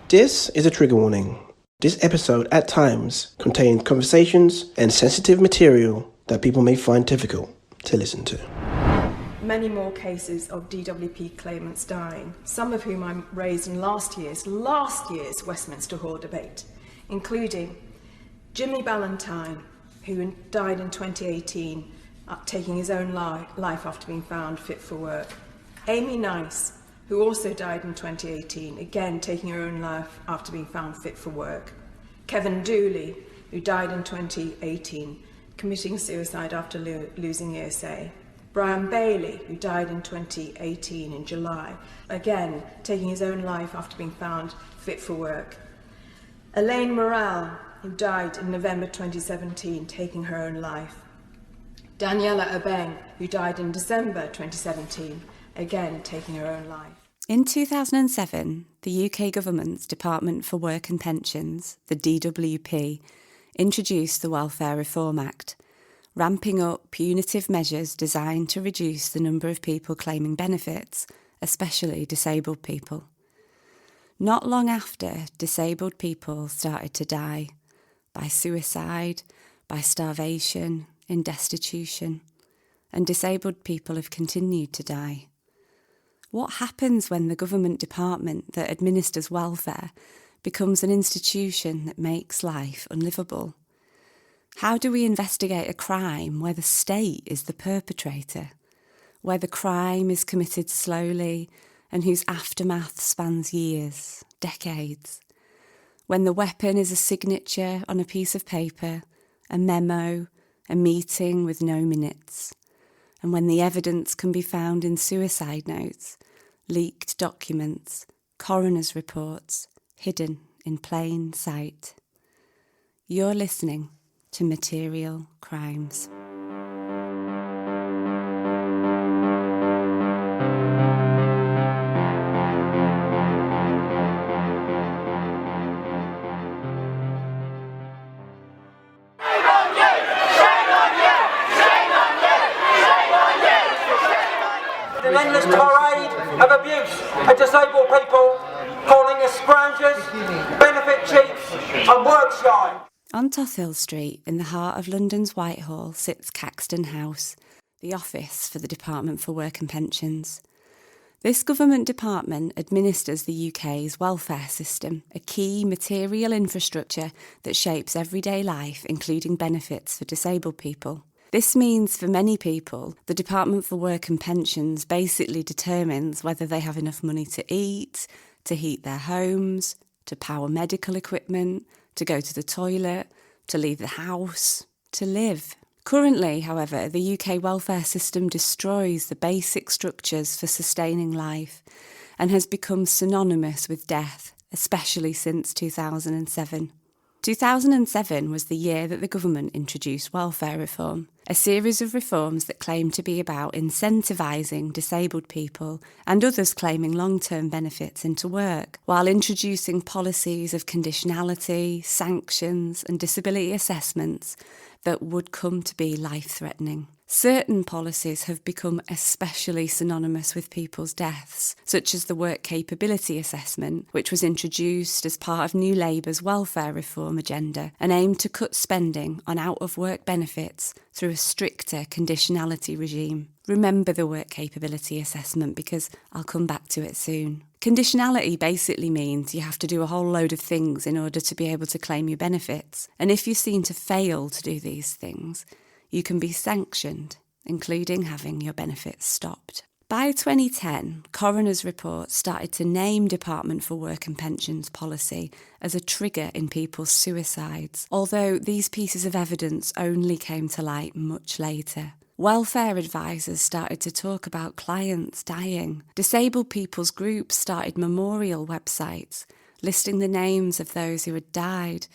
This is a trigger warning. This episode at times contains conversations and sensitive material that people may find difficult to listen to. Many more cases of DWP claimants dying, some of whom I raised in last year's Westminster Hall debate, including Jimmy Ballantyne, who died in 2018, taking his own life after being found fit for work. Amy Nice, who also died in 2018, again taking her own life after being found fit for work. Kevin Dooley, who died in 2018, committing suicide after losing ESA. Brian Bailey, who died in 2018 in July, again taking his own life after being found fit for work. Elaine Morrell, who died in November 2017, taking her own life. Daniela Obeng, who died in December 2017, again taking her own life. In 2007, the UK government's Department for Work and Pensions, the DWP, introduced the Welfare Reform Act, ramping up punitive measures designed to reduce the number of people claiming benefits, especially disabled people. Not long after, disabled people started to die by suicide, by starvation, in destitution, and disabled people have continued to die. What happens when the government department that administers welfare becomes an institution that makes life unlivable? How do we investigate a crime where the state is the perpetrator, where the crime is committed slowly and whose aftermath spans years, decades, when the weapon is a signature on a piece of paper, a memo, a meeting with no minutes, and when the evidence can be found in suicide notes, leaked documents, coroner's reports, hidden in plain sight? You're listening to Material Crimes. An endless tirade of abuse of disabled people, calling us scroungers, benefit cheats and work shy. On Tothill Street, in the heart of London's Whitehall, sits Caxton House, the office for the Department for Work and Pensions. This government department administers the UK's welfare system, a key material infrastructure that shapes everyday life, including benefits for disabled people. This means for many people, the Department for Work and Pensions basically determines whether they have enough money to eat, to heat their homes, to power medical equipment, to go to the toilet, to leave the house, to live. Currently, however, the UK welfare system destroys the basic structures for sustaining life and has become synonymous with death, especially since 2007. 2007 was the year that the government introduced welfare reform, a series of reforms that claim to be about incentivising disabled people and others claiming long-term benefits into work, while introducing policies of conditionality, sanctions and disability assessments that would come to be life-threatening. Certain policies have become especially synonymous with people's deaths, such as the Work Capability Assessment, which was introduced as part of New Labour's welfare reform agenda and aimed to cut spending on out-of-work benefits through a stricter conditionality regime. Remember the Work Capability Assessment because I'll come back to it soon. Conditionality basically means you have to do a whole load of things in order to be able to claim your benefits, and if you're seen to fail to do these things, you can be sanctioned, including having your benefits stopped. By 2010, coroner's reports started to name Department for Work and Pensions policy as a trigger in people's suicides, although these pieces of evidence only came to light much later. Welfare advisors started to talk about clients dying. Disabled people's groups started memorial websites listing the names of those who had died,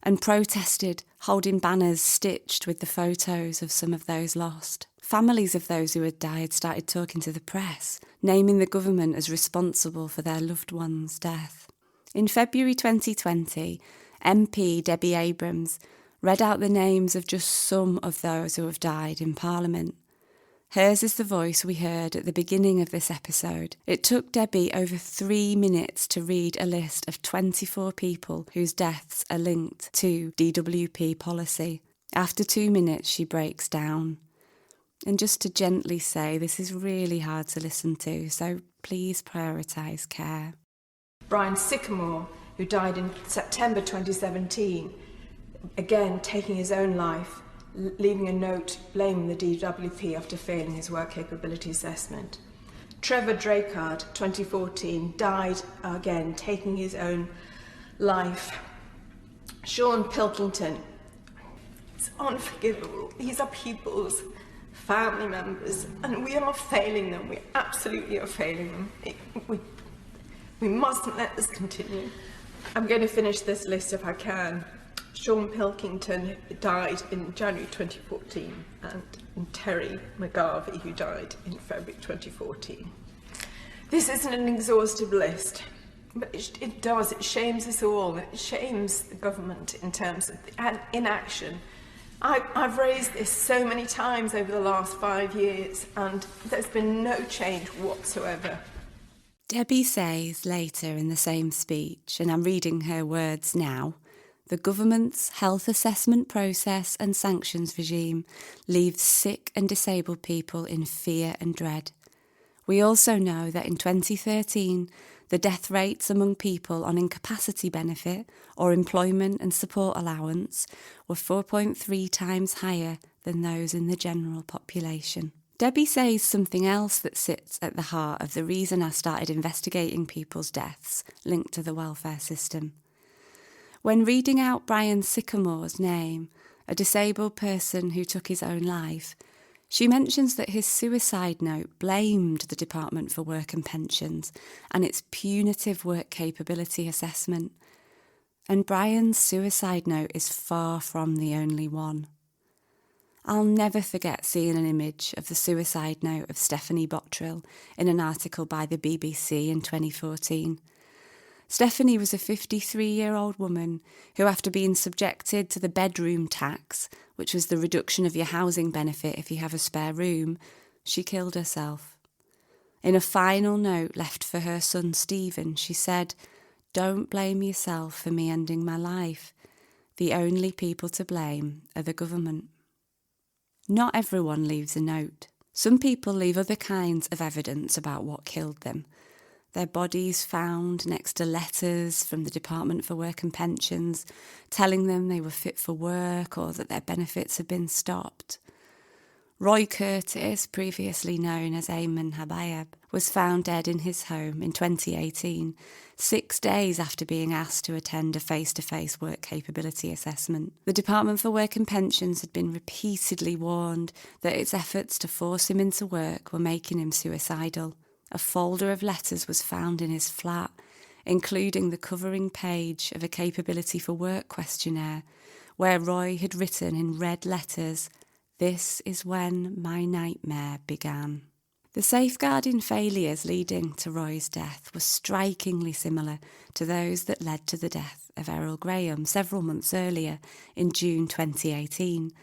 and protested, holding banners stitched with the photos of some of those lost. Families of those who had died started talking to the press, naming the government as responsible for their loved one's death. In February 2020, MP Debbie Abrams read out the names of just some of those who have died in Parliament. Hers is the voice we heard at the beginning of this episode. It took Debbie over 3 minutes to read a list of 24 people whose deaths are linked to DWP policy. After 2 minutes, she breaks down. And just to gently say, this is really hard to listen to, so please prioritise care. Brian Sycamore, who died in September 2017, again taking his own life, leaving a note blaming the DWP after failing his work capability assessment. Trevor Draycard, 2014, died again, taking his own life. Sean Pilkington, it's unforgivable. These are people's family members, and we are failing them. We absolutely are failing them. We mustn't let this continue. I'm going to finish this list if I can. Sean Pilkington died in January 2014, and Terry McGarvey, who died in February 2014. This isn't an exhaustive list, but it shames us all. It shames the government in terms of inaction. I've raised this so many times over the last 5 years, and there's been no change whatsoever. Debbie says later in the same speech, and I'm reading her words now, the government's health assessment process and sanctions regime leaves sick and disabled people in fear and dread. We also know that in 2013, the death rates among people on incapacity benefit or employment and support allowance were 4.3 times higher than those in the general population. Debbie says something else that sits at the heart of the reason I started investigating people's deaths linked to the welfare system. When reading out Brian Sycamore's name, a disabled person who took his own life, she mentions that his suicide note blamed the Department for Work and Pensions and its punitive work capability assessment. And Brian's suicide note is far from the only one. I'll never forget seeing an image of the suicide note of Stephanie Bottrill in an article by the BBC in 2014. Stephanie was a 53-year-old woman who, after being subjected to the bedroom tax, which was the reduction of your housing benefit if you have a spare room, she killed herself. In a final note left for her son Stephen, she said, "Don't blame yourself for me ending my life. The only people to blame are the government." Not everyone leaves a note. Some people leave other kinds of evidence about what killed them. Their bodies found next to letters from the Department for Work and Pensions telling them they were fit for work or that their benefits had been stopped. Roy Curtis, previously known as Ayman Habayeb, was found dead in his home in 2018, 6 days after being asked to attend a face-to-face work capability assessment. The Department for Work and Pensions had been repeatedly warned that its efforts to force him into work were making him suicidal. A folder of letters was found in his flat, including the covering page of a capability for work questionnaire, where Roy had written in red letters, "This is when my nightmare began." The safeguarding failures leading to Roy's death were strikingly similar to those that led to the death of Errol Graham several months earlier in June 2018.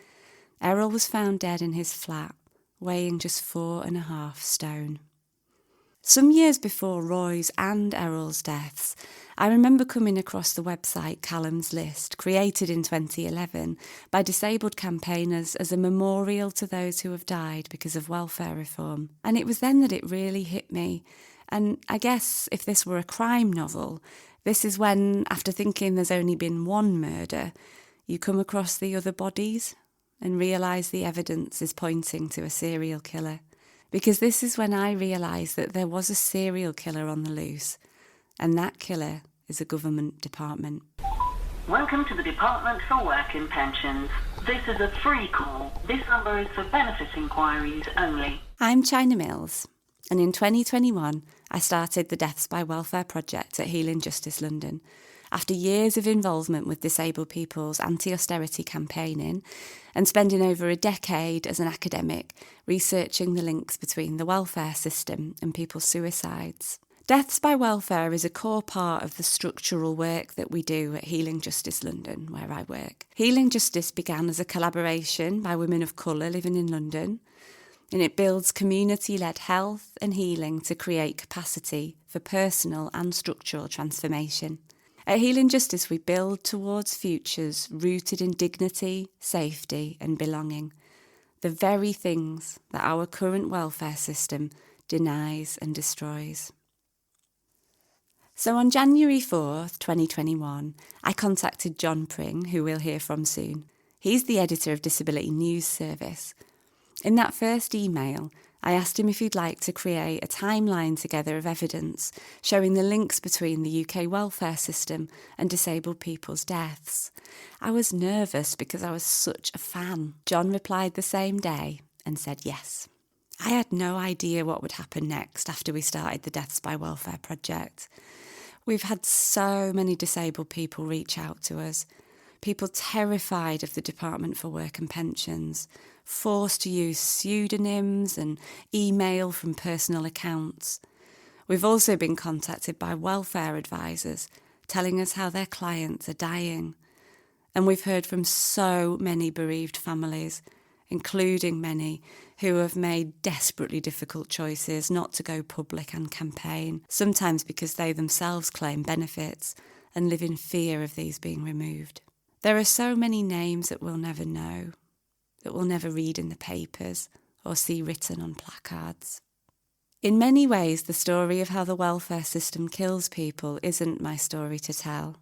Errol was found dead in his flat, weighing just 4.5 stone. Some years before Roy's and Errol's deaths, I remember coming across the website Callum's List, created in 2011 by disabled campaigners as a memorial to those who have died because of welfare reform. And it was then that it really hit me. And I guess if this were a crime novel, this is when, after thinking there's only been one murder, you come across the other bodies and realise the evidence is pointing to a serial killer. Because this is when I realised that there was a serial killer on the loose, and that killer is a government department. Welcome to the Department for Work and Pensions. This is a free call. This number is for benefit inquiries only. I'm China Mills, and in 2021 I started the Deaths by Welfare project at Healing Justice Ldn. After years of involvement with disabled people's anti-austerity campaigning and spending over a decade as an academic researching the links between the welfare system and people's suicides. Deaths by Welfare is a core part of the structural work that we do at Healing Justice Ldn, where I work. Healing Justice began as a collaboration by women of colour living in London. and it builds community-led health and healing to create capacity for personal and structural transformation. At Healing Justice, we build towards futures rooted in dignity, safety and belonging, the very things that our current welfare system denies and destroys. So on January 4th, 2021, I contacted John Pring, who we'll hear from soon. He's the editor of Disability News Service. In that first email, I asked him if he'd like to create a timeline together of evidence showing the links between the UK welfare system and disabled people's deaths. I was nervous because I was such a fan. John replied the same day and said yes. I had no idea what would happen next after we started the Deaths by Welfare project. We've had so many disabled people reach out to us, people terrified of the Department for Work and Pensions, forced to use pseudonyms and email from personal accounts. We've also been contacted by welfare advisors telling us how their clients are dying. And we've heard from so many bereaved families, including many who have made desperately difficult choices not to go public and campaign, sometimes because they themselves claim benefits and live in fear of these being removed. There are so many names that we'll never know, that we'll never read in the papers or see written on placards. In many ways, the story of how the welfare system kills people isn't my story to tell.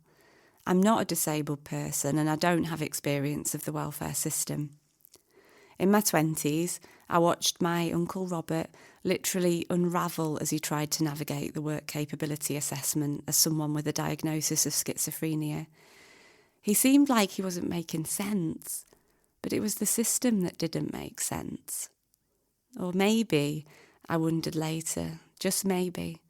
I'm not a disabled person and I don't have experience of the welfare system. In my 20s, I watched my Uncle Robert literally unravel as he tried to navigate the work capability assessment as someone with a diagnosis of schizophrenia. He seemed like he wasn't making sense, but it was the system that didn't make sense. Or maybe, I wondered later, just maybe,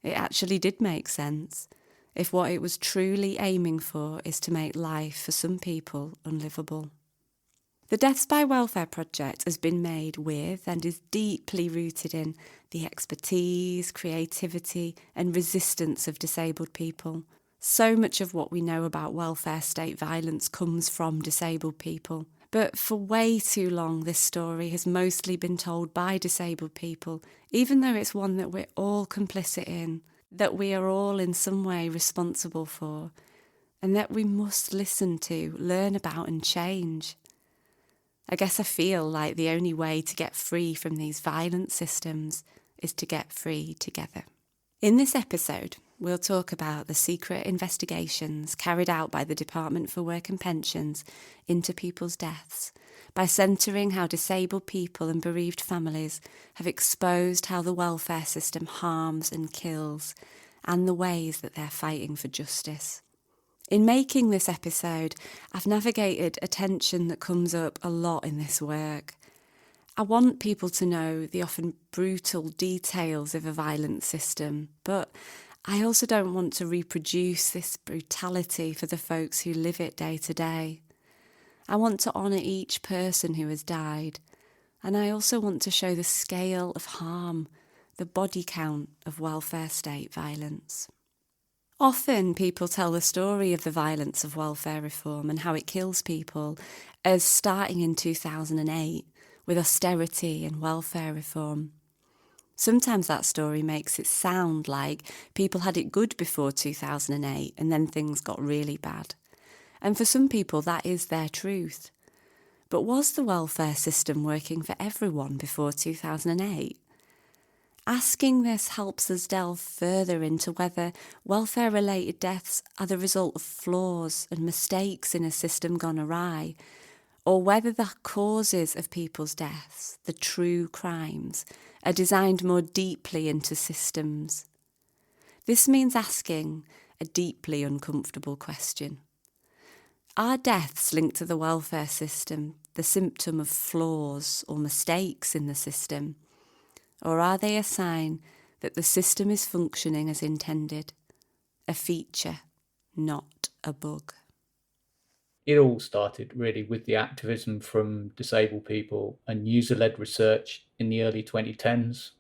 it actually did make sense, if what it was truly aiming for is to make life for some people unlivable. The Deaths by Welfare project has been made with and is deeply rooted in the expertise, creativity and resistance of disabled people. So much of what we know about welfare state violence comes from disabled people. But for way too long, this story has mostly been told by disabled people, even though it's one that we're all complicit in, that we are all in some way responsible for, and that we must listen to, learn about and change. I guess I feel like the only way to get free from these violent systems is to get free together. In this episode, we'll talk about the secret investigations carried out by the Department for Work and Pensions into people's deaths, by centring how disabled people and bereaved families have exposed how the welfare system harms and kills, and the ways that they're fighting for justice. In making this episode, I've navigated a tension that comes up a lot in this work. I want people to know the often brutal details of a violent system, but I also don't want to reproduce this brutality for the folks who live it day to day. I want to honour each person who has died, and I also want to show the scale of harm, the body count of welfare state violence. Often people tell the story of the violence of welfare reform and how it kills people as starting in 2008 with austerity and welfare reform. Sometimes that story makes it sound like people had it good before 2008 and then things got really bad. And for some people that is their truth. But was the welfare system working for everyone before 2008? Asking this helps us delve further into whether welfare-related deaths are the result of flaws and mistakes in a system gone awry, or whether the causes of people's deaths, the true crimes, are designed more deeply into systems. This means asking a deeply uncomfortable question. Are deaths linked to the welfare system the symptom of flaws or mistakes in the system? Or are they a sign that the system is functioning as intended, a feature, not a bug? It all started really with the activism from disabled people and user-led research in the early 2010s.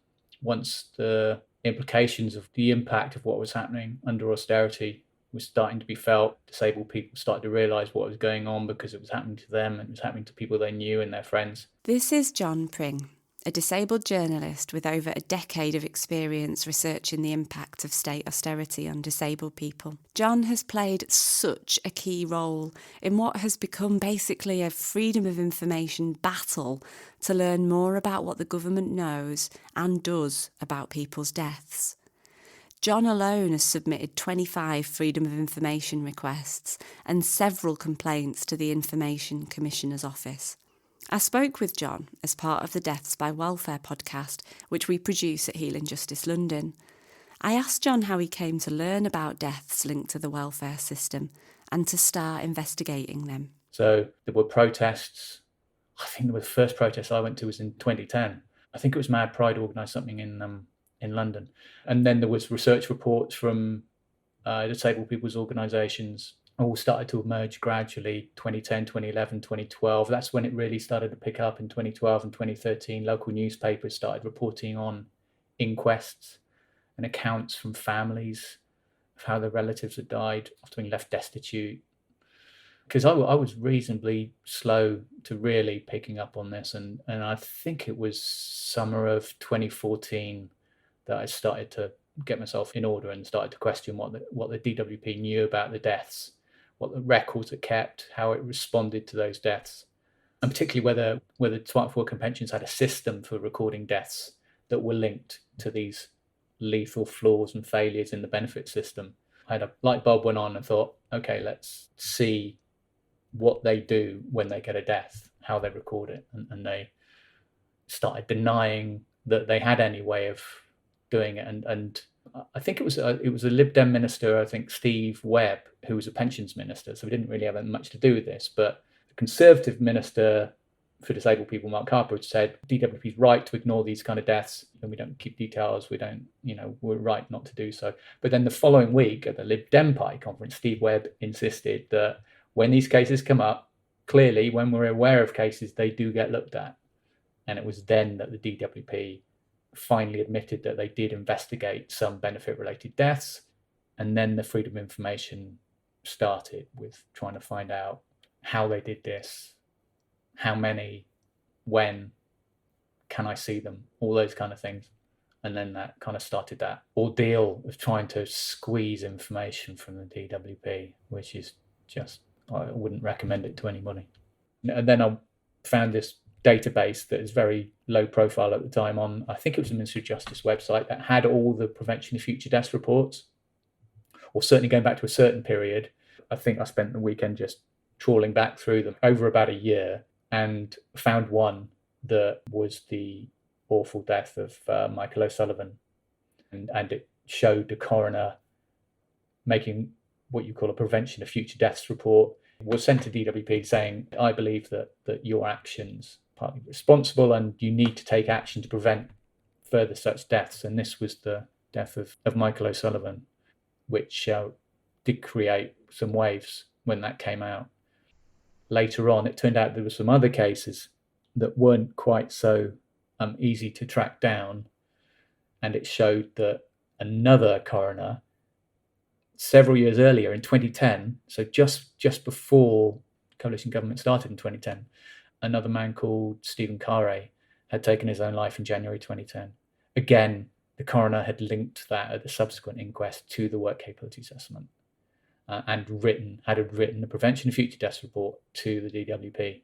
Once the implications of the impact of what was happening under austerity was starting to be felt, disabled people started to realise what was going on because it was happening to them and it was happening to people they knew and their friends. This is John Pring. a disabled journalist with over a decade of experience researching the impact of state austerity on disabled people. John has played such a key role in what has become basically a freedom of information battle to learn more about what the government knows and does about people's deaths. John alone has submitted 25 Freedom of Information requests and several complaints to the Information Commissioner's Office. I spoke with John as part of the Deaths by Welfare podcast, which we produce at Healing Justice London. I asked John how he came to learn about deaths linked to the welfare system and to start investigating them. So there were protests. I think the first protest I went to was in 2010. I think it was Mad Pride organised something in London. And then there was research reports from disabled people's organisations all started to emerge gradually, 2010, 2011, 2012. That's when it really started to pick up in 2012 and 2013. Local newspapers started reporting on inquests and accounts from families of how their relatives had died after being left destitute. Because I was reasonably slow to really picking up on this. And I think it was summer of 2014 that I started to get myself in order and started to question what the DWP knew about the deaths, what the records it kept, how it responded to those deaths, and particularly whether Department for Work and Pensions had a system for recording deaths that were linked to these lethal flaws and failures in the benefit system. I had a light bulb went on and thought, okay, let's see what they do when they get a death, how they record it. And they started denying that they had any way of doing it. And I think it was a Lib Dem minister, I think Steve Webb, who was a pensions minister, so we didn't really have much to do with this. But the Conservative Minister for Disabled People, Mark Harper, said DWP's right to ignore these kind of deaths, and we don't keep details, we're right not to do so. But then the following week at the Lib Dem Party conference, Steve Webb insisted that when these cases come up, clearly when we're aware of cases, they do get looked at. And it was then that the DWP finally admitted that they did investigate some benefit-related deaths. And then the Freedom of Information started with trying to find out how they did this, how many, when, can I see them, all those kind of things. And then that kind of started that ordeal of trying to squeeze information from the DWP, which is just, I wouldn't recommend it to anybody. And then I found this database that is very low profile at the time on, I think it was the Ministry of Justice website, that had all the prevention of future deaths reports, or certainly going back to a certain period. I think I spent the weekend just trawling back through them over about a year and found one that was the awful death of Michael O'Sullivan. And it showed the coroner making what you call a prevention of future deaths report. It was sent to DWP saying, I believe that your actions are partly responsible and you need to take action to prevent further such deaths. And this was the death of Michael O'Sullivan, which did create some waves when that came out. Later on, it turned out there were some other cases that weren't quite so easy to track down. And it showed that another coroner, several years earlier in 2010, so just before coalition government started in 2010, another man called Stephen Carre had taken his own life in January 2010. Again, the coroner had linked that at the subsequent inquest to the work capability assessment and had written the prevention of future deaths report to the DWP.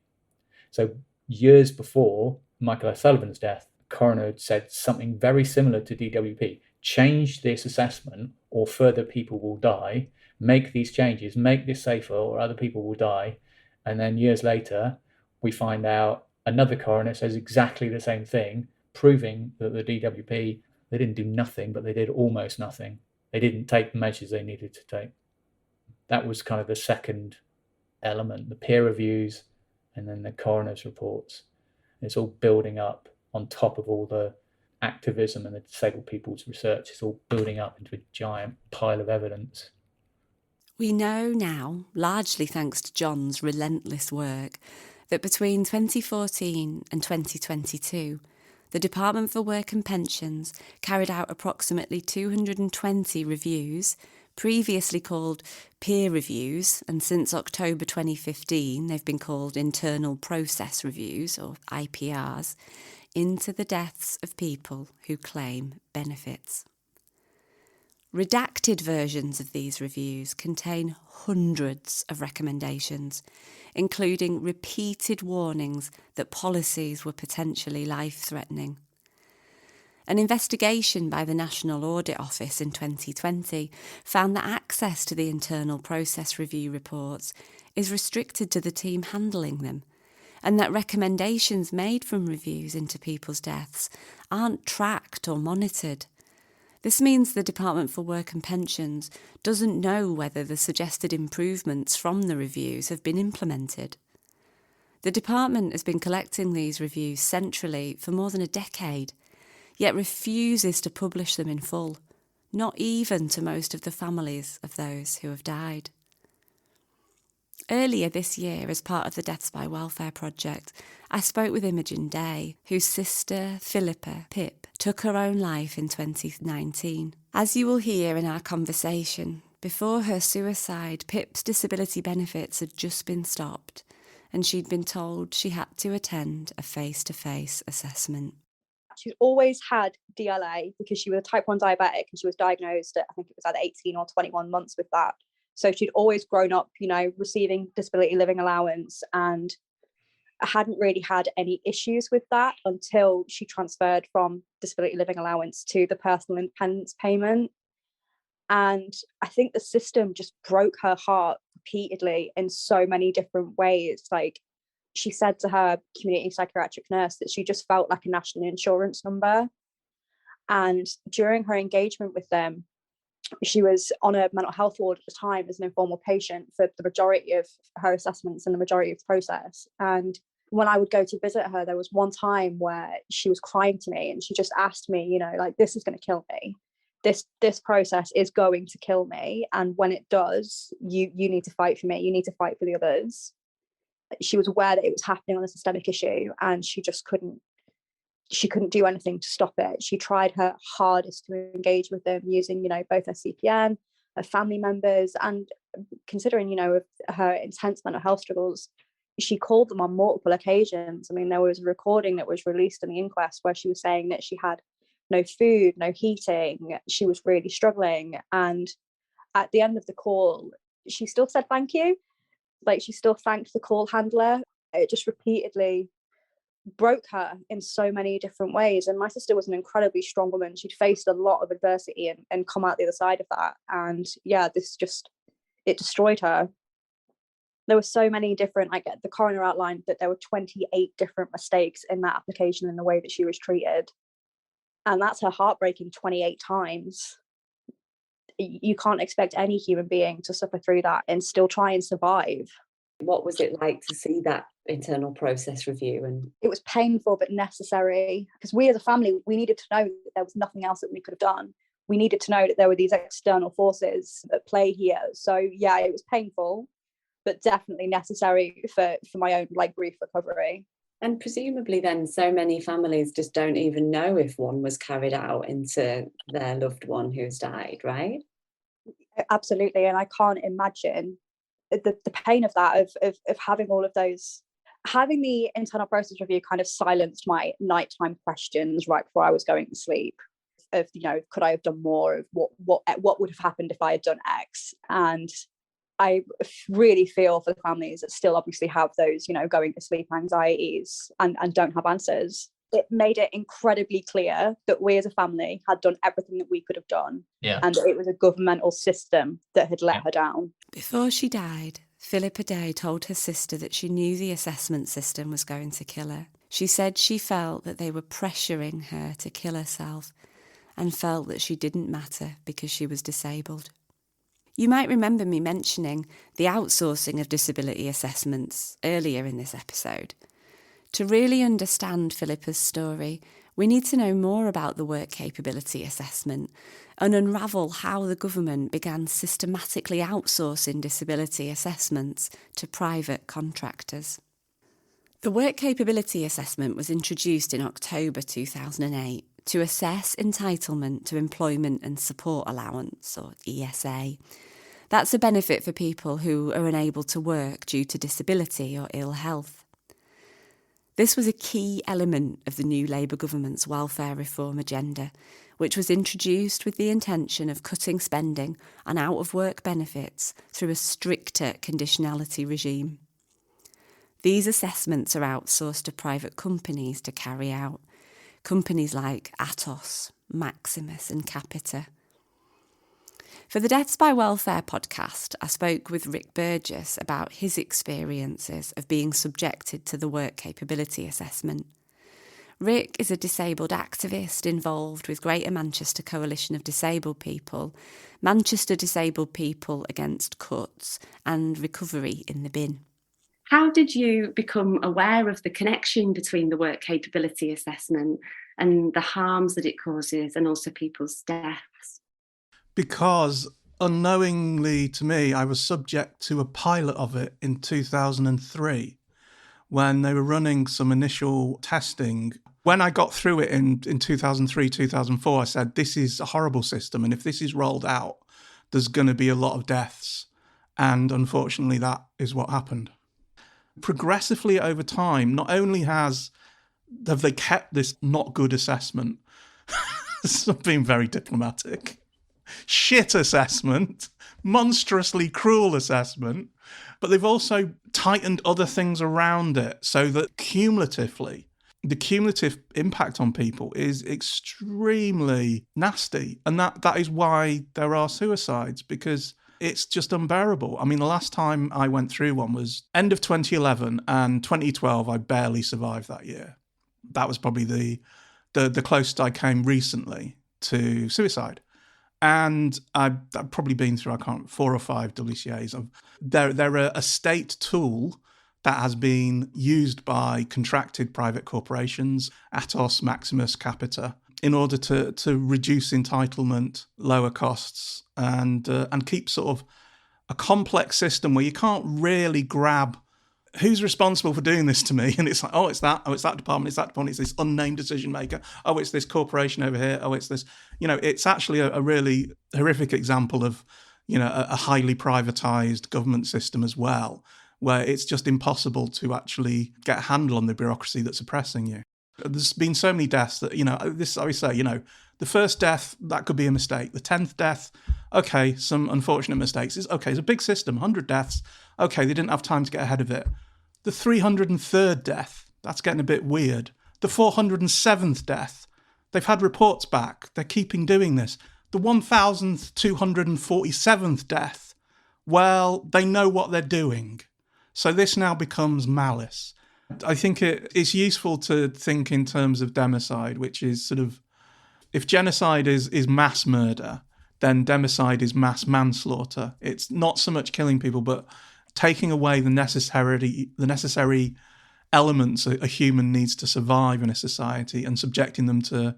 So years before Michael O'Sullivan's death, the coroner had said something very similar to DWP. Change this assessment or further people will die. Make these changes, make this safer or other people will die. And then years later, we find out another coroner says exactly the same thing, proving that the DWP, they didn't do nothing, but they did almost nothing. They didn't take the measures they needed to take. That was kind of the second element, the peer reviews and then the coroner's reports. It's all building up on top of all the activism and the disabled people's research. It's all building up into a giant pile of evidence. We know now, largely thanks to John's relentless work, that between 2014 and 2022, the Department for Work and Pensions carried out approximately 220 reviews, previously called peer reviews, and since October 2015 they've been called internal process reviews, or IPRs, into the deaths of people who claim benefits. Redacted versions of these reviews contain hundreds of recommendations, including repeated warnings that policies were potentially life-threatening. An investigation by the National Audit Office in 2020 found that access to the internal process review reports is restricted to the team handling them, and that recommendations made from reviews into people's deaths aren't tracked or monitored. This means the Department for Work and Pensions doesn't know whether the suggested improvements from the reviews have been implemented. The department has been collecting these reviews centrally for more than a decade, yet refuses to publish them in full, not even to most of the families of those who have died. Earlier this year, as part of the Deaths by Welfare project, I spoke with Imogen Day, whose sister, Philippa Pip, took her own life in 2019. As you will hear in our conversation, before her suicide, Pip's disability benefits had just been stopped, and she'd been told she had to attend a face-to-face assessment. She's always had DLA because she was a type 1 diabetic and she was diagnosed at, I think it was either 18 or 21 months with that. So she'd always grown up, receiving disability living allowance, and I hadn't really had any issues with that until she transferred from disability living allowance to the personal independence payment. And I think the system just broke her heart repeatedly in so many different ways. Like, she said to her community psychiatric nurse that she just felt like a national insurance number. And during her engagement with them, she was on a mental health ward at the time as an informal patient for the majority of her assessments and the majority of the process. And when I would go to visit her, there was one time where she was crying to me and she just asked me, this is going to kill me. This process is going to kill me. And when it does, you need to fight for me. You need to fight for the others. She was aware that it was happening on a systemic issue, and she couldn't do anything to stop it. She tried her hardest to engage with them using, both her CPN, her family members, and considering, her intense mental health struggles, she called them on multiple occasions. I mean, there was a recording that was released in the inquest where she was saying that she had no food, no heating. She was really struggling. And at the end of the call, she still said thank you. Like, she still thanked the call handler. It just repeatedly broke her in so many different ways. And my sister was an incredibly strong woman. She'd faced a lot of adversity and come out the other side of that. And yeah, it destroyed her. There were so many different, the coroner outlined that there were 28 different mistakes in that application in the way that she was treated. And that's her heartbreaking 28 times. You can't expect any human being to suffer through that and still try and survive. What was it like to see that internal process review? And it was painful but necessary, because we as a family, we needed to know that there was nothing else that we could have done. We needed to know that there were these external forces at play here. So yeah, it was painful, but definitely necessary for my own grief recovery. And presumably then so many families just don't even know if one was carried out into their loved one who's died, right? Absolutely. And I can't imagine the pain of that, of having all of those, having the internal process review kind of silenced my nighttime questions right before I was going to sleep of, could I have done more, of what would have happened if I had done X? And I really feel for the families that still obviously have those, going to sleep anxieties and don't have answers. It made it incredibly clear that we as a family had done everything that we could have done, and that it was a governmental system that had let her down. Before she died, Philippa Day told her sister that she knew the assessment system was going to kill her. She said she felt that they were pressuring her to kill herself and felt that she didn't matter because she was disabled. You might remember me mentioning the outsourcing of disability assessments earlier in this episode. To really understand Philippa's story, we need to know more about the work capability assessment and unravel how the government began systematically outsourcing disability assessments to private contractors. The work capability assessment was introduced in October 2008 to assess entitlement to employment and support allowance, or ESA. That's a benefit for people who are unable to work due to disability or ill health. This was a key element of the new Labour government's welfare reform agenda, which was introduced with the intention of cutting spending on out-of-work benefits through a stricter conditionality regime. These assessments are outsourced to private companies to carry out, companies like Atos, Maximus and Capita. For the Deaths by Welfare podcast, I spoke with Rick Burgess about his experiences of being subjected to the work capability assessment. Rick is a disabled activist involved with Greater Manchester Coalition of Disabled People, Manchester Disabled People Against Cuts and Recovery in the Bin. How did you become aware of the connection between the work capability assessment and the harms that it causes and also people's deaths? Because unknowingly to me, I was subject to a pilot of it in 2003 when they were running some initial testing. When I got through it in 2003, 2004, I said, this is a horrible system. And if this is rolled out, there's going to be a lot of deaths. And unfortunately, that is what happened. Progressively over time, not only have they kept this not good assessment, being very diplomatic, shit assessment, monstrously cruel assessment, but they've also tightened other things around it so that cumulatively, the cumulative impact on people is extremely nasty. And that is why there are suicides, because it's just unbearable. I mean, the last time I went through one was end of 2011, and 2012, I barely survived that year. That was probably the closest I came recently to suicide. And I've probably been through, 4 or 5 WCAs. They're a state tool that has been used by contracted private corporations, Atos, Maximus, Capita, in order to reduce entitlement, lower costs, and keep sort of a complex system where you can't really grab who's responsible for doing this to me. And it's like, oh, it's that department, it's this unnamed decision maker. Oh, it's this corporation over here. Oh, it's this, it's actually a really horrific example of, a highly privatized government system as well, where it's just impossible to actually get a handle on the bureaucracy that's oppressing you. There's been so many deaths that, this, I always say, the first death, that could be a mistake. The 10th death, okay, some unfortunate mistakes. It's a big system, 100 deaths. Okay, they didn't have time to get ahead of it. The 303rd death, that's getting a bit weird. The 407th death, they've had reports back. They're keeping doing this. The 1,247th death, well, they know what they're doing. So this now becomes malice. I think it's useful to think in terms of democide, which is sort of, if genocide is mass murder, then democide is mass manslaughter. It's not so much killing people, but taking away the necessary elements a human needs to survive in a society and subjecting them to,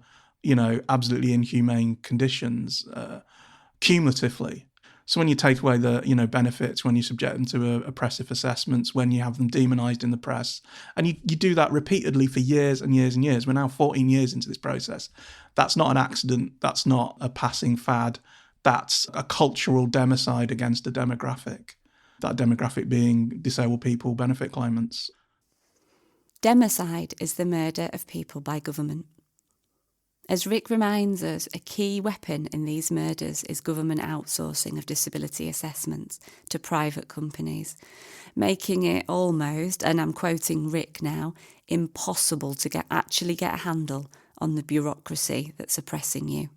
absolutely inhumane conditions cumulatively. So when you take away the, benefits, when you subject them to oppressive assessments, when you have them demonised in the press, and you do that repeatedly for years and years and years. We're now 14 years into this process. That's not an accident. That's not a passing fad. That's a cultural democide against a demographic. That demographic being disabled people, benefit claimants. Democide is the murder of people by government. As Rick reminds us, a key weapon in these murders is government outsourcing of disability assessments to private companies, making it almost, and I'm quoting Rick now, impossible to actually get a handle on the bureaucracy that's oppressing you.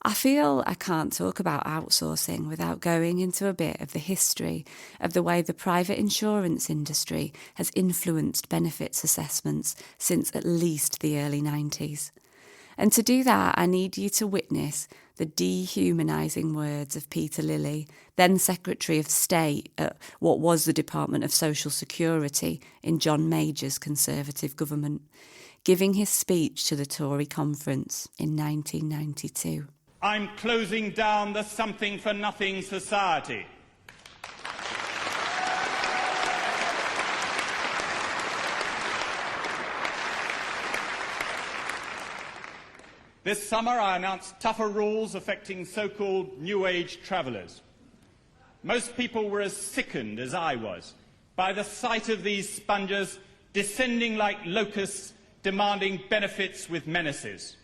I feel I can't talk about outsourcing without going into a bit of the history of the way the private insurance industry has influenced benefits assessments since at least the early 90s. And to do that, I need you to witness the dehumanising words of Peter Lilly, then Secretary of State at what was the Department of Social Security in John Major's Conservative government, giving his speech to the Tory conference in 1992. I'm closing down the something-for-nothing society. This summer I announced tougher rules affecting so-called New Age travellers. Most people were as sickened as I was by the sight of these spongers descending like locusts, demanding benefits with menaces.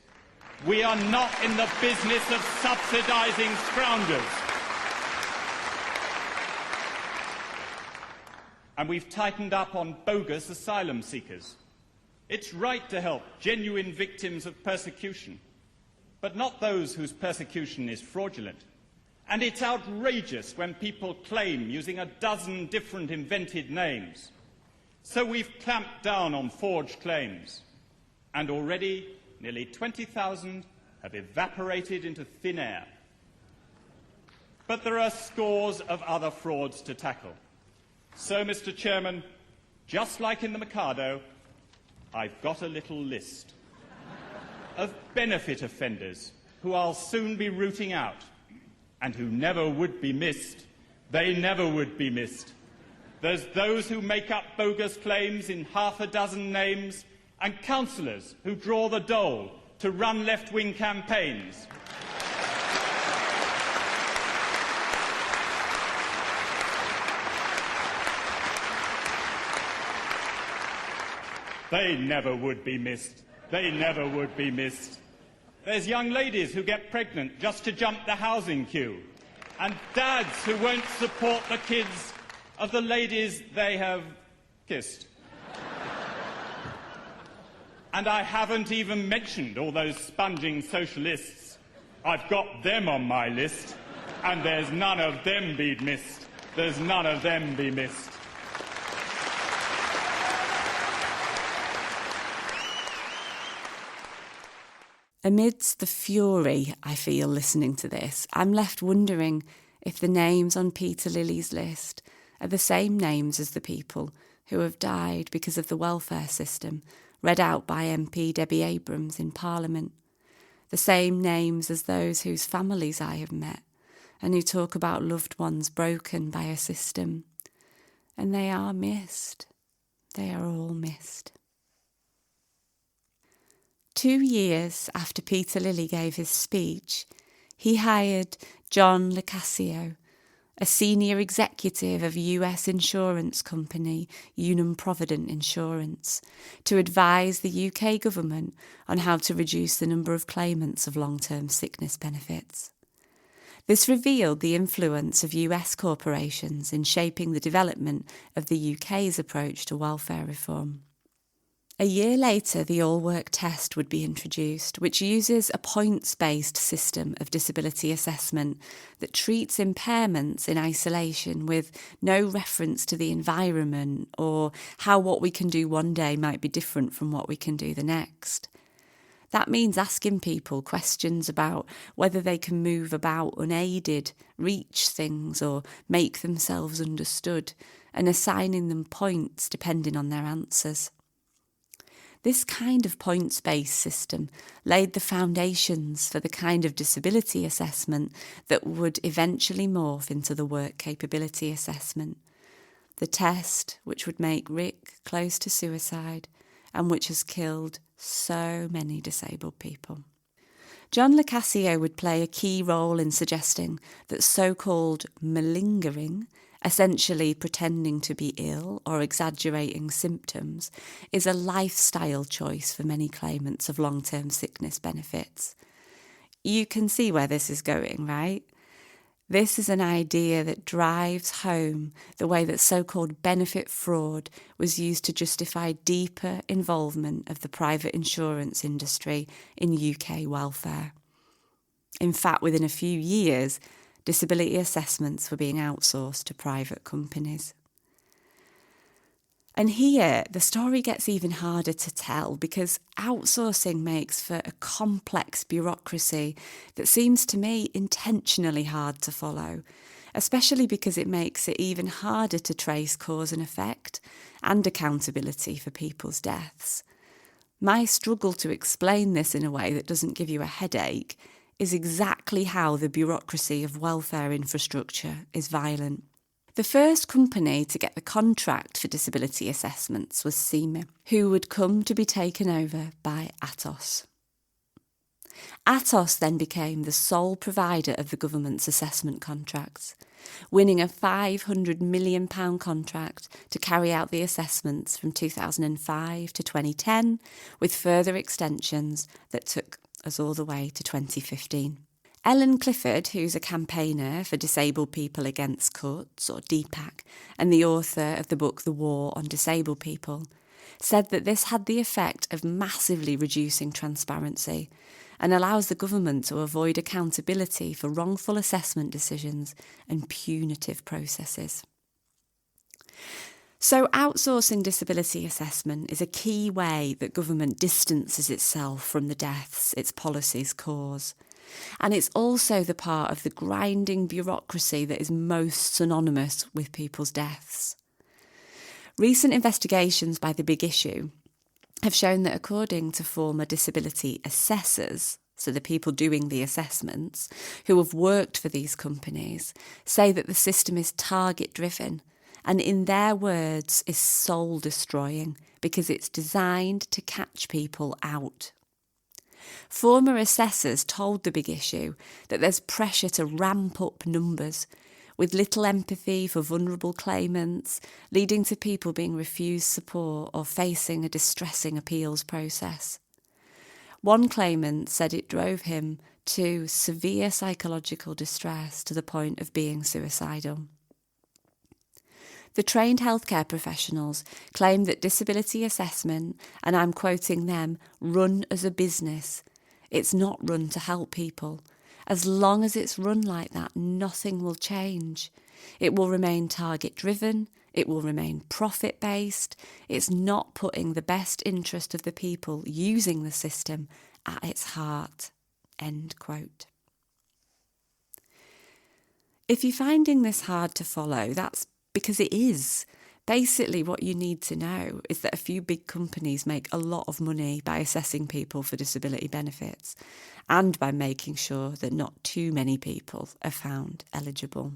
We are not in the business of subsidising scroungers. And we've tightened up on bogus asylum seekers. It's right to help genuine victims of persecution, but not those whose persecution is fraudulent. And it's outrageous when people claim using a dozen different invented names. So we've clamped down on forged claims. And already, nearly 20,000 have evaporated into thin air. But there are scores of other frauds to tackle. So, Mr. Chairman, just like in the Mikado, I've got a little list of benefit offenders who I'll soon be rooting out and who never would be missed. They never would be missed. There's those who make up bogus claims in half a dozen names and councillors who draw the dole to run left-wing campaigns. They never would be missed. They never would be missed. There's young ladies who get pregnant just to jump the housing queue, and dads who won't support the kids of the ladies they have kissed. And I haven't even mentioned all those sponging socialists. I've got them on my list, and there's none of them be missed. There's none of them be missed. Amidst the fury I feel listening to this, I'm left wondering if the names on Peter Lilly's list are the same names as the people who have died because of the welfare system read out by MP Debbie Abrams in Parliament. The same names as those whose families I have met and who talk about loved ones broken by a system. And they are missed. They are all missed. 2 years after Peter Lilly gave his speech, he hired John LoCascio, a senior executive of US insurance company Unum Provident Insurance, to advise the UK government on how to reduce the number of claimants of long-term sickness benefits. This revealed the influence of US corporations in shaping the development of the UK's approach to welfare reform. A year later, the all-work test would be introduced, which uses a points-based system of disability assessment that treats impairments in isolation with no reference to the environment or how what we can do one day might be different from what we can do the next. That means asking people questions about whether they can move about unaided, reach things or make themselves understood, and assigning them points depending on their answers. This kind of points-based system laid the foundations for the kind of disability assessment that would eventually morph into the work capability assessment, the test which would make Rick close to suicide and which has killed so many disabled people. John LoCascio would play a key role in suggesting that so-called malingering, essentially pretending to be ill or exaggerating symptoms, is a lifestyle choice for many claimants of long-term sickness benefits. You can see where this is going, right? This is an idea that drives home the way that so-called benefit fraud was used to justify deeper involvement of the private insurance industry in UK welfare. In fact, within a few years, disability assessments were being outsourced to private companies. And here, the story gets even harder to tell because outsourcing makes for a complex bureaucracy that seems to me intentionally hard to follow, especially because it makes it even harder to trace cause and effect and accountability for people's deaths. My struggle to explain this in a way that doesn't give you a headache is exactly how the bureaucracy of welfare infrastructure is violent. The first company to get the contract for disability assessments was CIMA, who would come to be taken over by Atos. Atos then became the sole provider of the government's assessment contracts, winning a £500 million contract to carry out the assessments from 2005 to 2010, with further extensions that took us all the way to 2015. Ellen Clifford, who's a campaigner for Disabled People Against Cuts, or DPAC, and the author of the book The War on Disabled People, said that this had the effect of massively reducing transparency and allows the government to avoid accountability for wrongful assessment decisions and punitive processes. So outsourcing disability assessment is a key way that government distances itself from the deaths its policies cause. And it's also the part of the grinding bureaucracy that is most synonymous with people's deaths. Recent investigations by The Big Issue have shown that according to former disability assessors, so the people doing the assessments, who have worked for these companies, say that the system is target-driven and, in their words, is soul-destroying because it's designed to catch people out. Former assessors told The Big Issue that there's pressure to ramp up numbers, with little empathy for vulnerable claimants, leading to people being refused support or facing a distressing appeals process. One claimant said it drove him to severe psychological distress to the point of being suicidal. The trained healthcare professionals claim that disability assessment, and I'm quoting them, run as a business. It's not run to help people. As long as it's run like that, nothing will change. It will remain target-driven. It will remain profit-based. It's not putting the best interest of the people using the system at its heart. End quote. If you're finding this hard to follow, that's because it is. Basically, what you need to know is that a few big companies make a lot of money by assessing people for disability benefits and by making sure that not too many people are found eligible.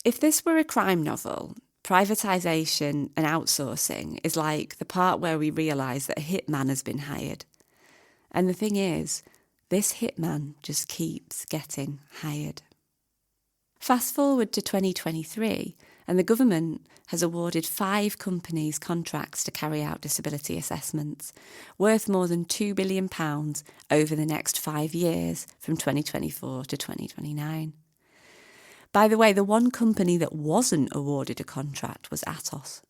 If this were a crime novel, privatisation and outsourcing is like the part where we realise that a hitman has been hired. And the thing is, this hitman just keeps getting hired. Fast forward to 2023, and the government has awarded 5 companies contracts to carry out disability assessments, worth more than £2 billion over the next 5 years, from 2024 to 2029. By the way, the one company that wasn't awarded a contract was Atos.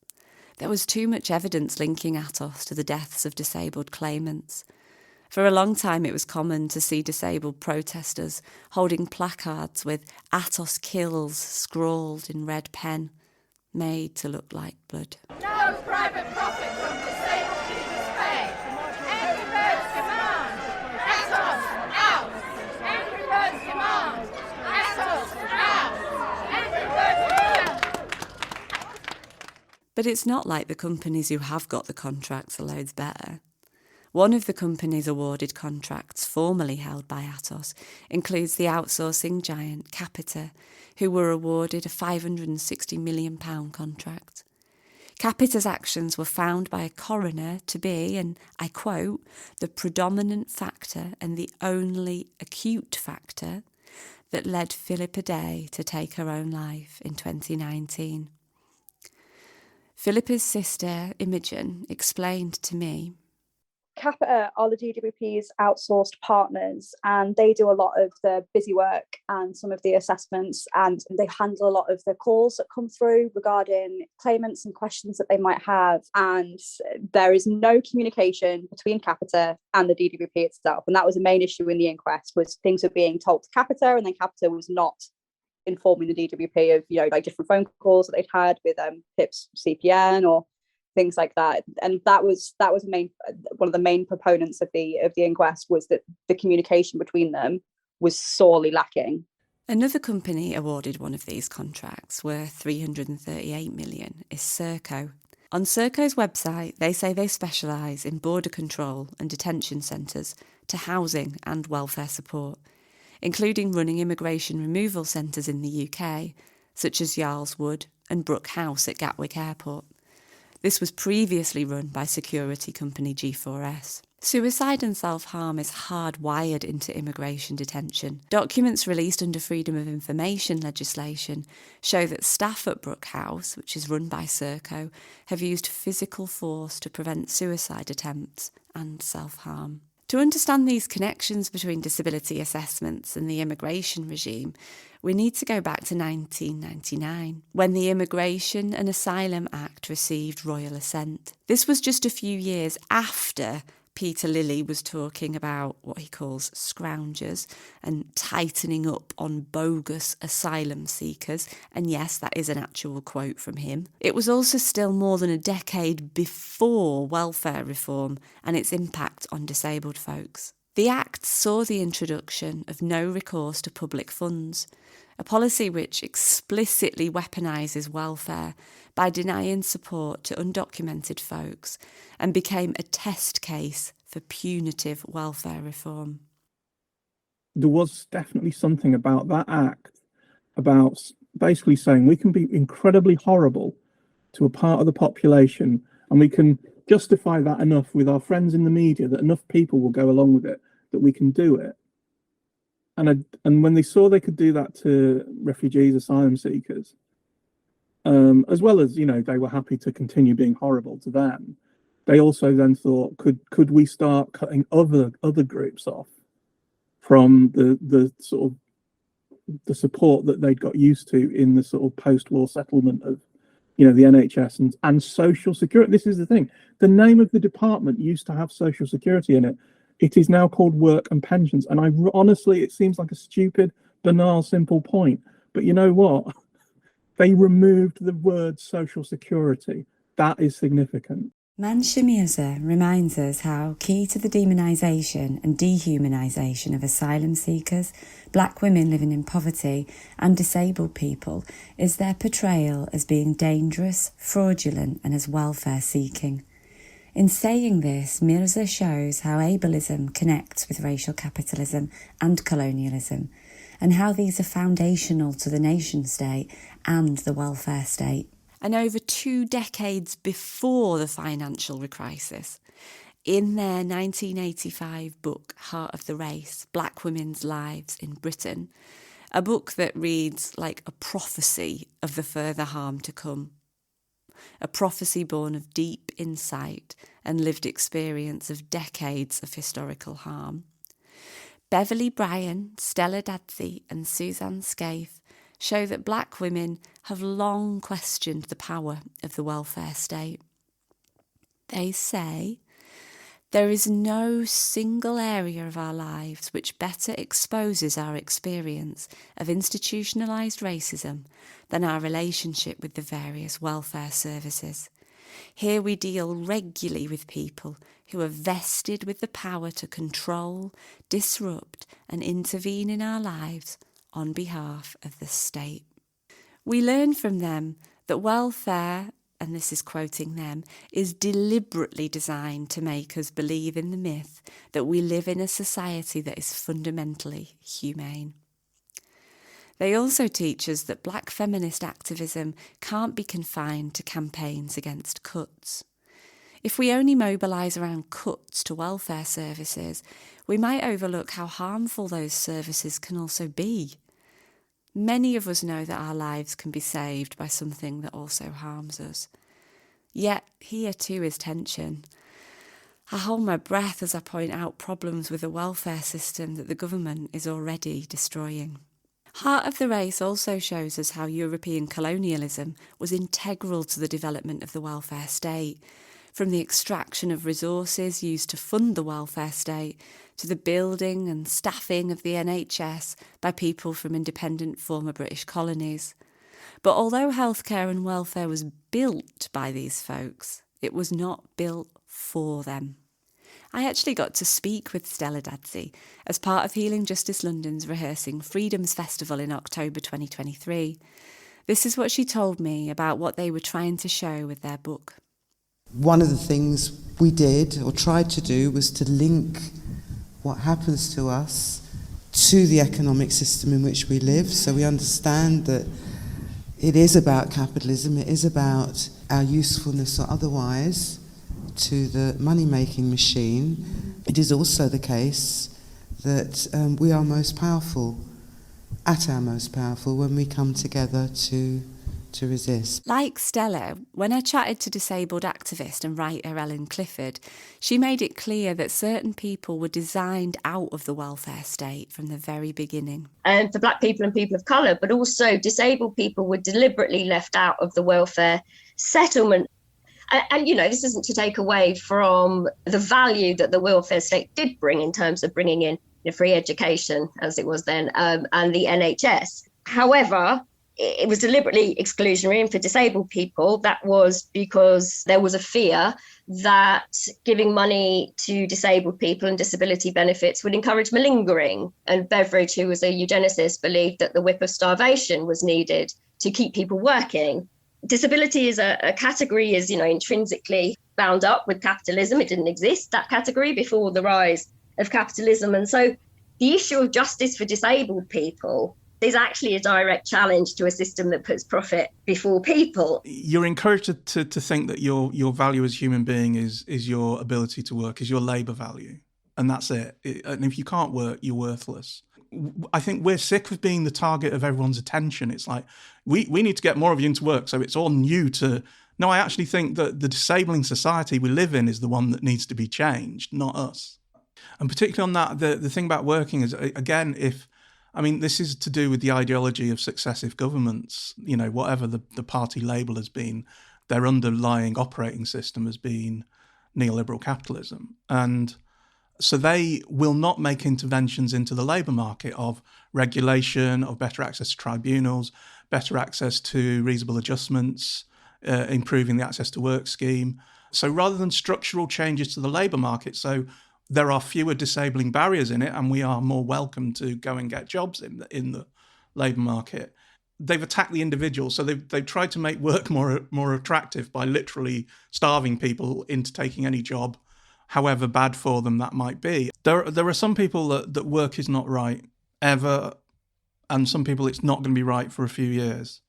There was too much evidence linking Atos to the deaths of disabled claimants. For a long time, it was common to see disabled protesters holding placards with "Atos kills" scrawled in red pen, made to look like blood. No private profit from disabled people's pay. Angry Birds demand. Atos out. Angry Birds demand. Atos out. Angry Birds out. But it's not like the companies who have got the contracts are loads better. One of the companies awarded contracts formerly held by Atos includes the outsourcing giant Capita, who were awarded a £560 million contract. Capita's actions were found by a coroner to be, and I quote, the predominant factor and the only acute factor that led Philippa Day to take her own life in 2019. Philippa's sister, Imogen, explained to me, Capita are the DWP's outsourced partners, and they do a lot of the busy work and some of the assessments, and they handle a lot of the calls that come through regarding claimants and questions that they might have. And there is no communication between Capita and the DWP itself. And that was the main issue in the inquest, was things were being told to Capita, and then Capita was not informing the DWP of, like different phone calls that they'd had with PIP's CPN or things like that. And that was one of the main proponents of the inquest, was that the communication between them was sorely lacking. Another company awarded one of these contracts, worth $338 million, is Serco. On Serco's website, they say they specialise in border control and detention centres to housing and welfare support, including running immigration removal centres in the UK, such as Yarl's Wood and Brook House at Gatwick Airport. This was previously run by security company G4S. Suicide and self-harm is hardwired into immigration detention. Documents released under Freedom of Information legislation show that staff at Brook House, which is run by Serco, have used physical force to prevent suicide attempts and self-harm. To understand these connections between disability assessments and the immigration regime, we need to go back to 1999, when the Immigration and Asylum Act received royal assent. This was just a few years after Peter Lilly was talking about what he calls scroungers and tightening up on bogus asylum seekers. And yes, that is an actual quote from him. It was also still more than a decade before welfare reform and its impact on disabled folks. The Act saw the introduction of no recourse to public funds, a policy which explicitly weaponises welfare by denying support to undocumented folks and became a test case for punitive welfare reform. There was definitely something about that act, about basically saying we can be incredibly horrible to a part of the population, and we can justify that enough with our friends in the media that enough people will go along with it, that we can do it. And when they saw they could do that to refugees, asylum seekers, as well as, they were happy to continue being horrible to them, they also then thought, could we start cutting other groups off from the sort of the support that they'd got used to in the sort of post-war settlement of, the NHS and social security. This is the thing. The name of the department used to have social security in it. It is now called work and pensions. And honestly, it seems like a stupid, banal, simple point. But you know what? They removed the word social security. That is significant. Mansha Mirza reminds us how key to the demonisation and dehumanisation of asylum seekers, black women living in poverty and disabled people is their portrayal as being dangerous, fraudulent and as welfare seeking. In saying this, Mirza shows how ableism connects with racial capitalism and colonialism, and how these are foundational to the nation-state and the welfare state. And over 2 decades before the financial crisis, in their 1985 book, Heart of the Race, Black Women's Lives in Britain, a book that reads like a prophecy of the further harm to come. A prophecy born of deep insight and lived experience of decades of historical harm. Beverly Bryan, Stella Dadzey and Suzanne Scaife show that black women have long questioned the power of the welfare state. They say, there is no single area of our lives which better exposes our experience of institutionalised racism than our relationship with the various welfare services. Here we deal regularly with people who are vested with the power to control, disrupt and intervene in our lives on behalf of the state. We learn from them that welfare, and this is quoting them, is deliberately designed to make us believe in the myth that we live in a society that is fundamentally humane. They also teach us that black feminist activism can't be confined to campaigns against cuts. If we only mobilise around cuts to welfare services, we might overlook how harmful those services can also be. Many of us know that our lives can be saved by something that also harms us. Yet, here too is tension. I hold my breath as I point out problems with the welfare system that the government is already destroying. Heart of the Race also shows us how European colonialism was integral to the development of the welfare state, from the extraction of resources used to fund the welfare state to the building and staffing of the NHS by people from independent former British colonies. But although healthcare and welfare was built by these folks, it was not built for them. I actually got to speak with Stella Dadzey as part of Healing Justice London's Rehearsing Freedoms Festival in October 2023. This is what she told me about what they were trying to show with their book. One of the things we did or tried to do was to link what happens to us to the economic system in which we live, so we understand that it is about capitalism, it is about our usefulness or otherwise to the money-making machine, it is also the case that we are most powerful, at our most powerful, when we come together to resist. Like Stella, when I chatted to disabled activist and writer Ellen Clifford, she made it clear that certain people were designed out of the welfare state from the very beginning. And for Black people and people of colour, but also disabled people were deliberately left out of the welfare settlement. And, this isn't to take away from the value that the welfare state did bring in terms of bringing in free education, as it was then, and the NHS. However, it was deliberately exclusionary, and for disabled people, that was because there was a fear that giving money to disabled people and disability benefits would encourage malingering. And Beveridge, who was a eugenicist, believed that the whip of starvation was needed to keep people working. Disability is a category is, intrinsically bound up with capitalism. It didn't exist, that category, before the rise of capitalism. And so the issue of justice for disabled people is actually a direct challenge to a system that puts profit before people. You're encouraged to think that your value as a human being is your ability to work, is your labour value. And that's it. And if you can't work, you're worthless. I think we're sick of being the target of everyone's attention. It's like, we need to get more of you into work, so it's on you to... No, I actually think that the disabling society we live in is the one that needs to be changed, not us. And particularly on that, the thing about working is, again, this is to do with the ideology of successive governments, whatever the party label has been, their underlying operating system has been neoliberal capitalism. And so they will not make interventions into the labour market of regulation, of better access to tribunals, better access to reasonable adjustments, improving the access to work scheme. So rather than structural changes to the labour market, so there are fewer disabling barriers in it and we are more welcome to go and get jobs in the labour market, they've attacked the individual. So they've tried to make work more attractive by literally starving people into taking any job, however bad for them that might be. There are some people that work is not right ever, and some people it's not going to be right for a few years.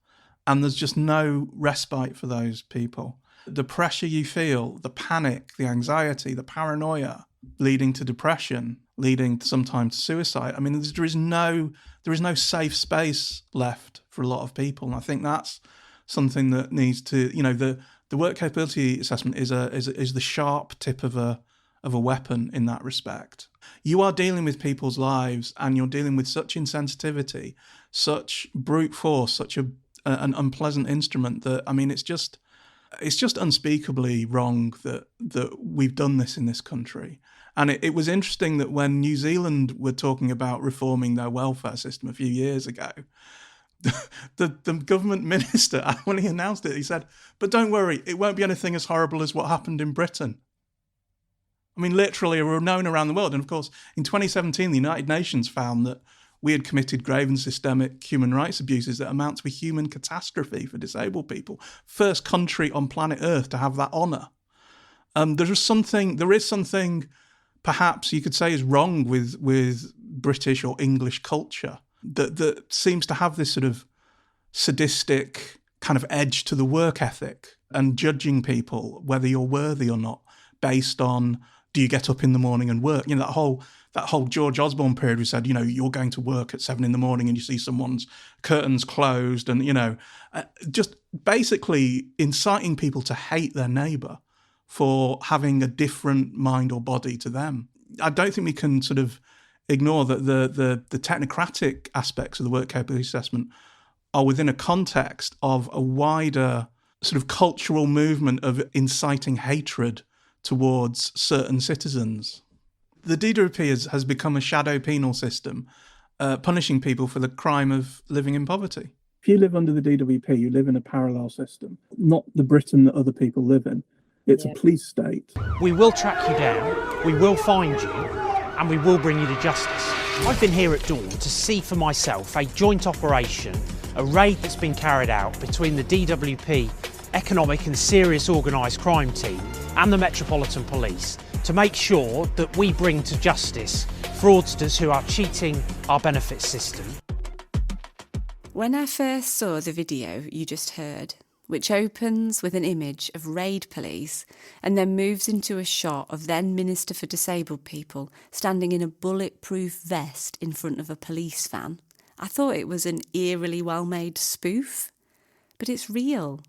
And there's just no respite for those people. The pressure you feel, the panic, the anxiety, the paranoia, leading to depression, leading sometimes to suicide. There is no safe space left for a lot of people. And I think that's something that needs to, the work capability assessment is the sharp tip of a weapon in that respect. You are dealing with people's lives and you're dealing with such insensitivity, such brute force, such an unpleasant instrument that, it's just unspeakably wrong that we've done this in this country. And it was interesting that when New Zealand were talking about reforming their welfare system a few years ago, the government minister, when he announced it, he said, but don't worry, it won't be anything as horrible as what happened in Britain. Literally, we're known around the world. And of course, in 2017, the United Nations found that we had committed grave and systemic human rights abuses that amount to a human catastrophe for disabled people. First country on planet Earth to have that honour. There is something perhaps you could say is wrong with British or English culture that seems to have this sort of sadistic kind of edge to the work ethic and judging people, whether you're worthy or not, based on, do you get up in the morning and work? That whole George Osborne period, we said, you're going to work at 7 a.m. and you see someone's curtains closed and, just basically inciting people to hate their neighbour for having a different mind or body to them. I don't think we can sort of ignore that the technocratic aspects of the work capability assessment are within a context of a wider sort of cultural movement of inciting hatred towards certain citizens. The DWP has become a shadow penal system, punishing people for the crime of living in poverty. If you live under the DWP, you live in a parallel system, not the Britain that other people live in. It's a police state. We will track you down, we will find you, and we will bring you to justice. I've been here at Dawn to see for myself a joint operation, a raid that's been carried out between the DWP Economic and Serious Organised Crime Team and the Metropolitan Police to make sure that we bring to justice fraudsters who are cheating our benefits system. When I first saw the video you just heard, which opens with an image of raid police and then moves into a shot of then Minister for Disabled People standing in a bulletproof vest in front of a police van. I thought it was an eerily well-made spoof, but it's real.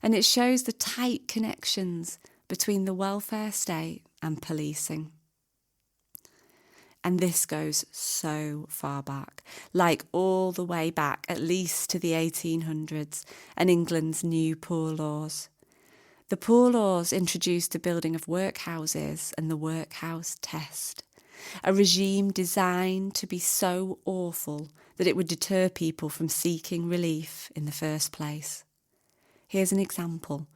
And it shows the tight connections between the welfare state and policing. And this goes so far back, like all the way back at least to the 1800s and England's new poor laws. The poor laws introduced the building of workhouses and the workhouse test, a regime designed to be so awful that it would deter people from seeking relief in the first place. Here's an example.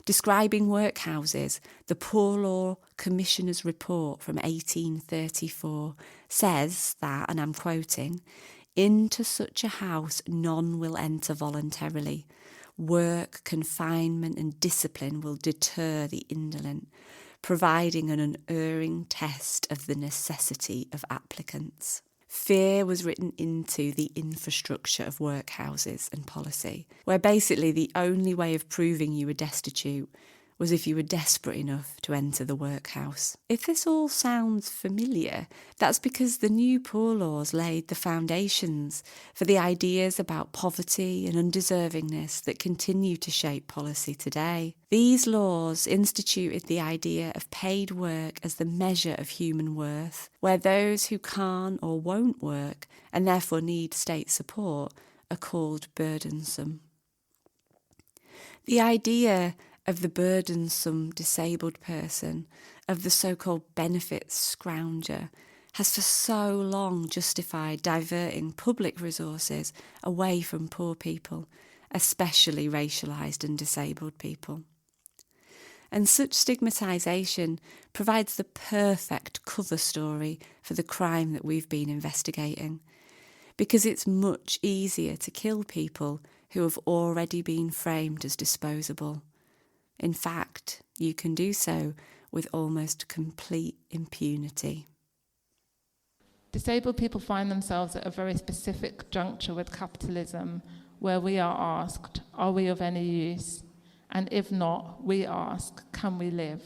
Describing workhouses, the Poor Law Commissioner's report from 1834 says that, and I'm quoting, "Into such a house none will enter voluntarily. Work, confinement and discipline will deter the indolent, providing an unerring test of the necessity of applicants." Fear was written into the infrastructure of workhouses and policy, where basically the only way of proving you were destitute was if you were desperate enough to enter the workhouse. If this all sounds familiar, that's because the new poor laws laid the foundations for the ideas about poverty and undeservingness that continue to shape policy today. These laws instituted the idea of paid work as the measure of human worth, where those who can't or won't work and therefore need state support are called burdensome. The idea of the burdensome disabled person, of the so-called benefits scrounger, has for so long justified diverting public resources away from poor people, especially racialised and disabled people. And such stigmatisation provides the perfect cover story for the crime that we've been investigating, because it's much easier to kill people who have already been framed as disposable. In fact, you can do so with almost complete impunity. Disabled people find themselves at a very specific juncture with capitalism, where we are asked, are we of any use? And if not, we ask, can we live?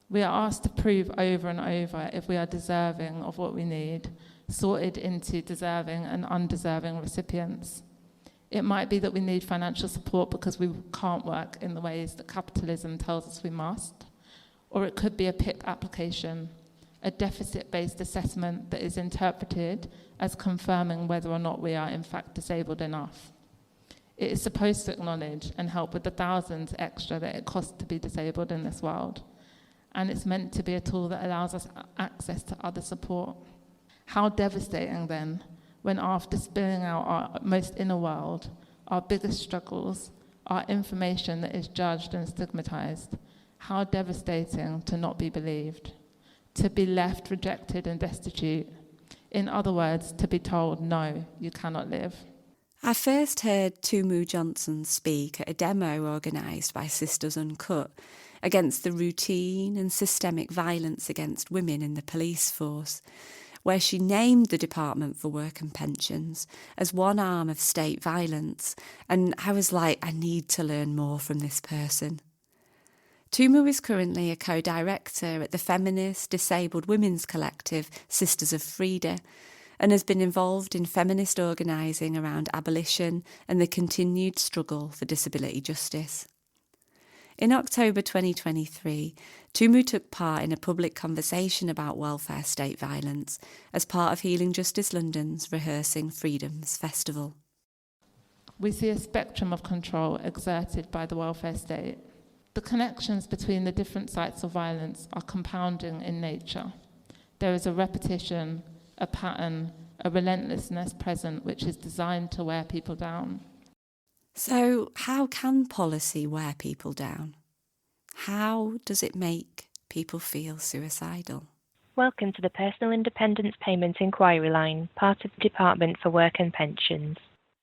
We are asked to prove over and over if we are deserving of what we need, sorted into deserving and undeserving recipients. It might be that we need financial support because we can't work in the ways that capitalism tells us we must. Or it could be a PIP application, a deficit-based assessment that is interpreted as confirming whether or not we are in fact disabled enough. It is supposed to acknowledge and help with the thousands extra that it costs to be disabled in this world. And it's meant to be a tool that allows us access to other support. How devastating then, when after spilling out our most inner world, our biggest struggles, our information that is judged and stigmatized, how devastating to not be believed, to be left rejected and destitute. In other words, to be told, no, you cannot live. I first heard Tumu Johnson speak at a demo organised by Sisters Uncut against the routine and systemic violence against women in the police force, where she named the Department for Work and Pensions as one arm of state violence, and I was like, I need to learn more from this person. Tumu is currently a co-director at the feminist disabled women's collective Sisters of Frida, and has been involved in feminist organising around abolition and the continued struggle for disability justice. In October 2023, Tumu took part in a public conversation about welfare state violence as part of Healing Justice London's Rehearsing Freedoms Festival. We see a spectrum of control exerted by the welfare state. The connections between the different sites of violence are compounding in nature. There is a repetition, a pattern, a relentlessness present which is designed to wear people down. So how can policy wear people down? How does it make people feel suicidal? Welcome to the Personal Independence Payment Inquiry Line, part of the Department for Work and Pensions.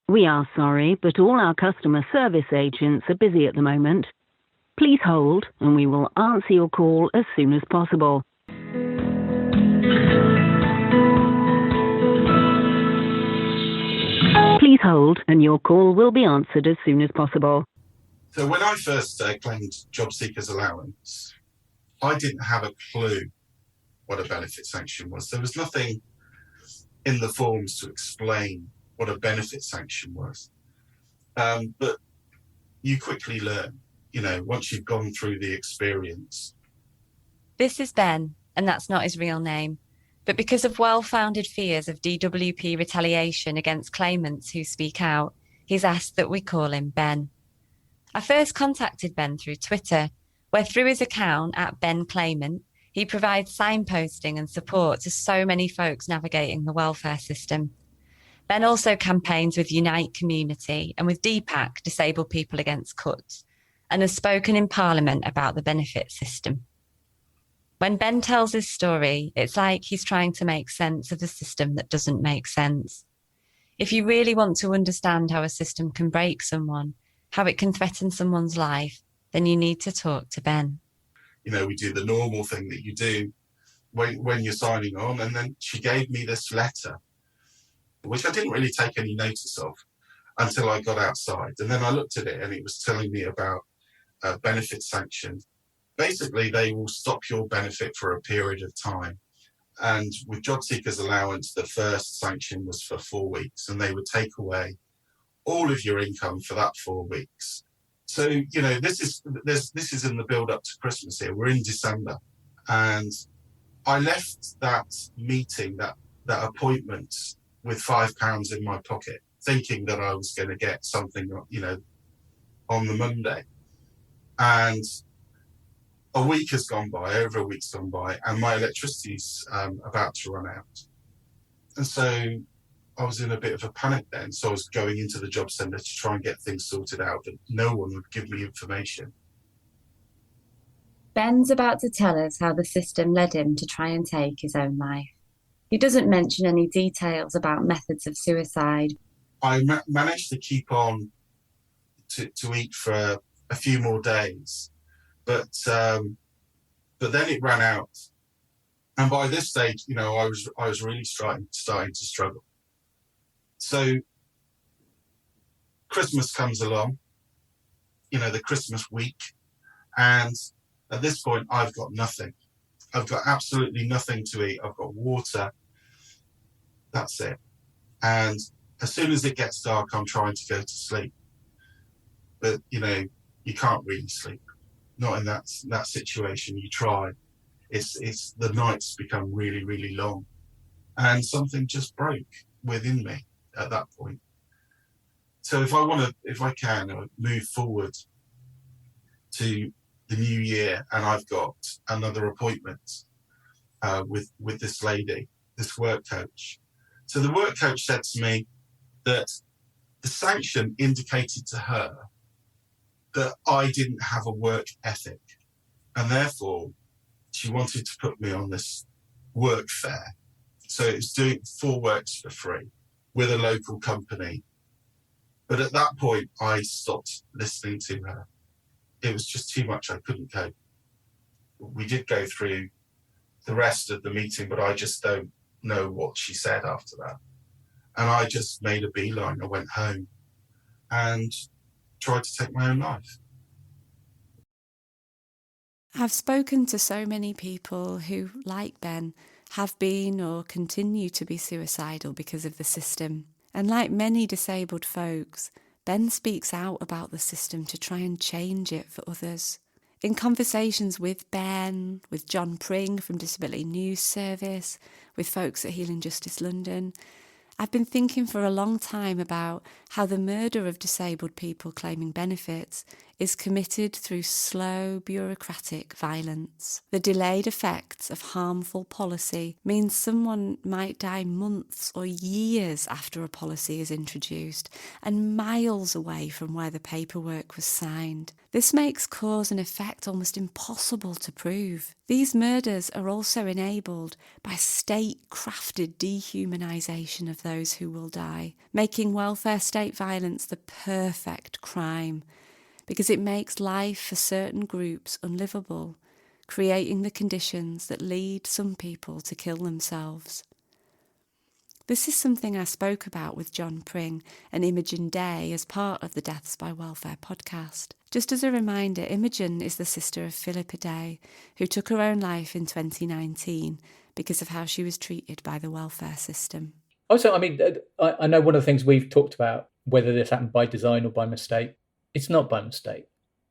We are sorry, but all our customer service agents are busy at the moment. Please hold, and we will answer your call as soon as possible. Please hold, and your call will be answered as soon as possible. So when I first claimed job seekers allowance, I didn't have a clue what a benefit sanction was. There was nothing in the forms to explain what a benefit sanction was. But you quickly learn, once you've gone through the experience. This is Ben, and that's not his real name. But because of well-founded fears of DWP retaliation against claimants who speak out, he's asked that we call him Ben. I first contacted Ben through Twitter, where through his account @BenClaimant, he provides signposting and support to so many folks navigating the welfare system. Ben also campaigns with Unite Community and with DPAC, Disabled People Against Cuts, and has spoken in Parliament about the benefit system. When Ben tells his story, it's like he's trying to make sense of a system that doesn't make sense. If you really want to understand how a system can break someone, how it can threaten someone's life, then you need to talk to Ben. We do the normal thing that you do when you're signing on. And then she gave me this letter, which I didn't really take any notice of until I got outside. And then I looked at it and it was telling me about benefit sanction. Basically, they will stop your benefit for a period of time. And with job seekers allowance, the first sanction was for 4 weeks, and they would take away all of your income for that 4 weeks. So, this is in the build up to Christmas here. We're in December. And I left that meeting, that appointment with £5 in my pocket, thinking that I was going to get something, on the Monday. And a week has gone by, over a week's gone by, and my electricity's about to run out. And so I was in a bit of a panic then. So I was going into the job centre to try and get things sorted out, but no one would give me information. Ben's about to tell us how the system led him to try and take his own life. He doesn't mention any details about methods of suicide. I managed to keep on to eat for a few more days, but then it ran out. And by this stage, I was really starting to struggle. So Christmas comes along, the Christmas week, and at this point I've got nothing. I've got absolutely nothing to eat. I've got water. That's it. And as soon as it gets dark, I'm trying to go to sleep. But, you can't really sleep. Not in that situation. You try. It's the nights become really, really long. And something just broke within me at that point. So if I can move forward to the new year, and I've got another appointment with this lady, this work coach. So the work coach said to me that the sanction indicated to her that I didn't have a work ethic, and therefore she wanted to put me on this work fair. So it was doing 4 works for free with a local company. But at that point, I stopped listening to her. It was just too much. I couldn't cope. We did go through the rest of the meeting, but I just don't know what she said after that. And I just made a beeline. I went home and tried to take my own life. I've spoken to so many people who, like Ben, have been or continue to be suicidal because of the system. And like many disabled folks, Ben speaks out about the system to try and change it for others. In conversations with Ben, with John Pring from Disability News Service, with folks at Healing Justice Ldn, I've been thinking for a long time about how the murder of disabled people claiming benefits is committed through slow, bureaucratic violence. The delayed effects of harmful policy means someone might die months or years after a policy is introduced and miles away from where the paperwork was signed. This makes cause and effect almost impossible to prove. These murders are also enabled by state-crafted dehumanisation of those who will die, making welfare state violence the perfect crime, because it makes life for certain groups unlivable, creating the conditions that lead some people to kill themselves. This is something I spoke about with John Pring and Imogen Day as part of the Deaths by Welfare podcast. Just as a reminder, Imogen is the sister of Philippa Day, who took her own life in 2019 because of how she was treated by the welfare system. Also, I mean, I know one of the things we've talked about, whether this happened by design or by mistake, it's not by mistake.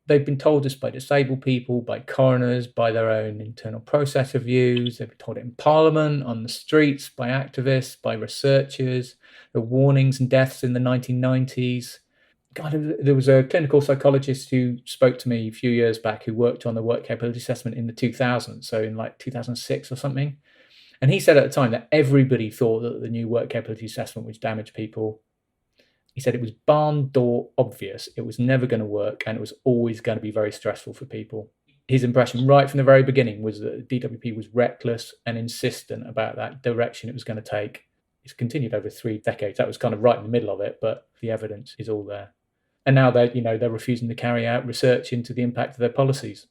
They've been told this by disabled people, by coroners, by their own internal process reviews. They've been told it in Parliament, on the streets, by activists, by researchers. The warnings and deaths in the 1990s. God, there was a clinical psychologist who spoke to me a few years back who worked on the work capability assessment in the 2000s, so in like 2006 or something. And he said at the time that everybody thought that the new work capability assessment would damage people. He said it was barn door obvious, it was never going to work, and it was always going to be very stressful for people. His impression right from the very beginning was that DWP was reckless and insistent about that direction it was going to take. It's continued over 3 decades. That was kind of right in the middle of it, but the evidence is all there. And now they're refusing to carry out research into the impact of their policies.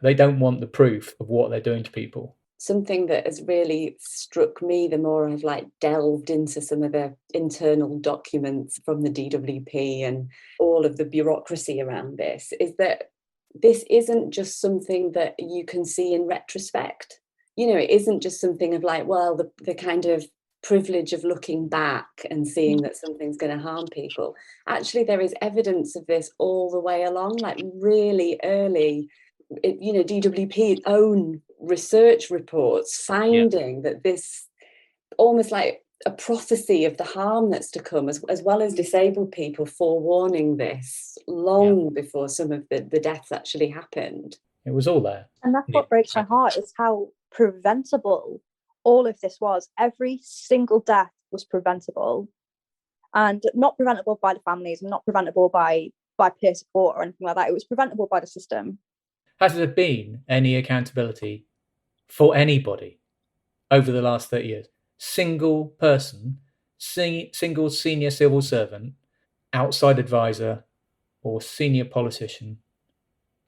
They don't want the proof of what they're doing to people. Something that has really struck me the more I've delved into some of the internal documents from the DWP and all of the bureaucracy around this is that this isn't just something that you can see in retrospect. It isn't just something of the kind of privilege of looking back and seeing that something's going to harm people. Actually, there is evidence of this all the way along, really early, DWP own research reports finding that this almost like a prophecy of the harm that's to come, as well as disabled people forewarning this long before some of the deaths actually happened. It was all there. And that's what breaks my heart, is how preventable all of this was. Every single death was preventable, and not preventable by the families, and not preventable by peer support or anything like that. It was preventable by the system. Has there been any accountability for anybody over the last 30 years? Single person, single senior civil servant, outside advisor, or senior politician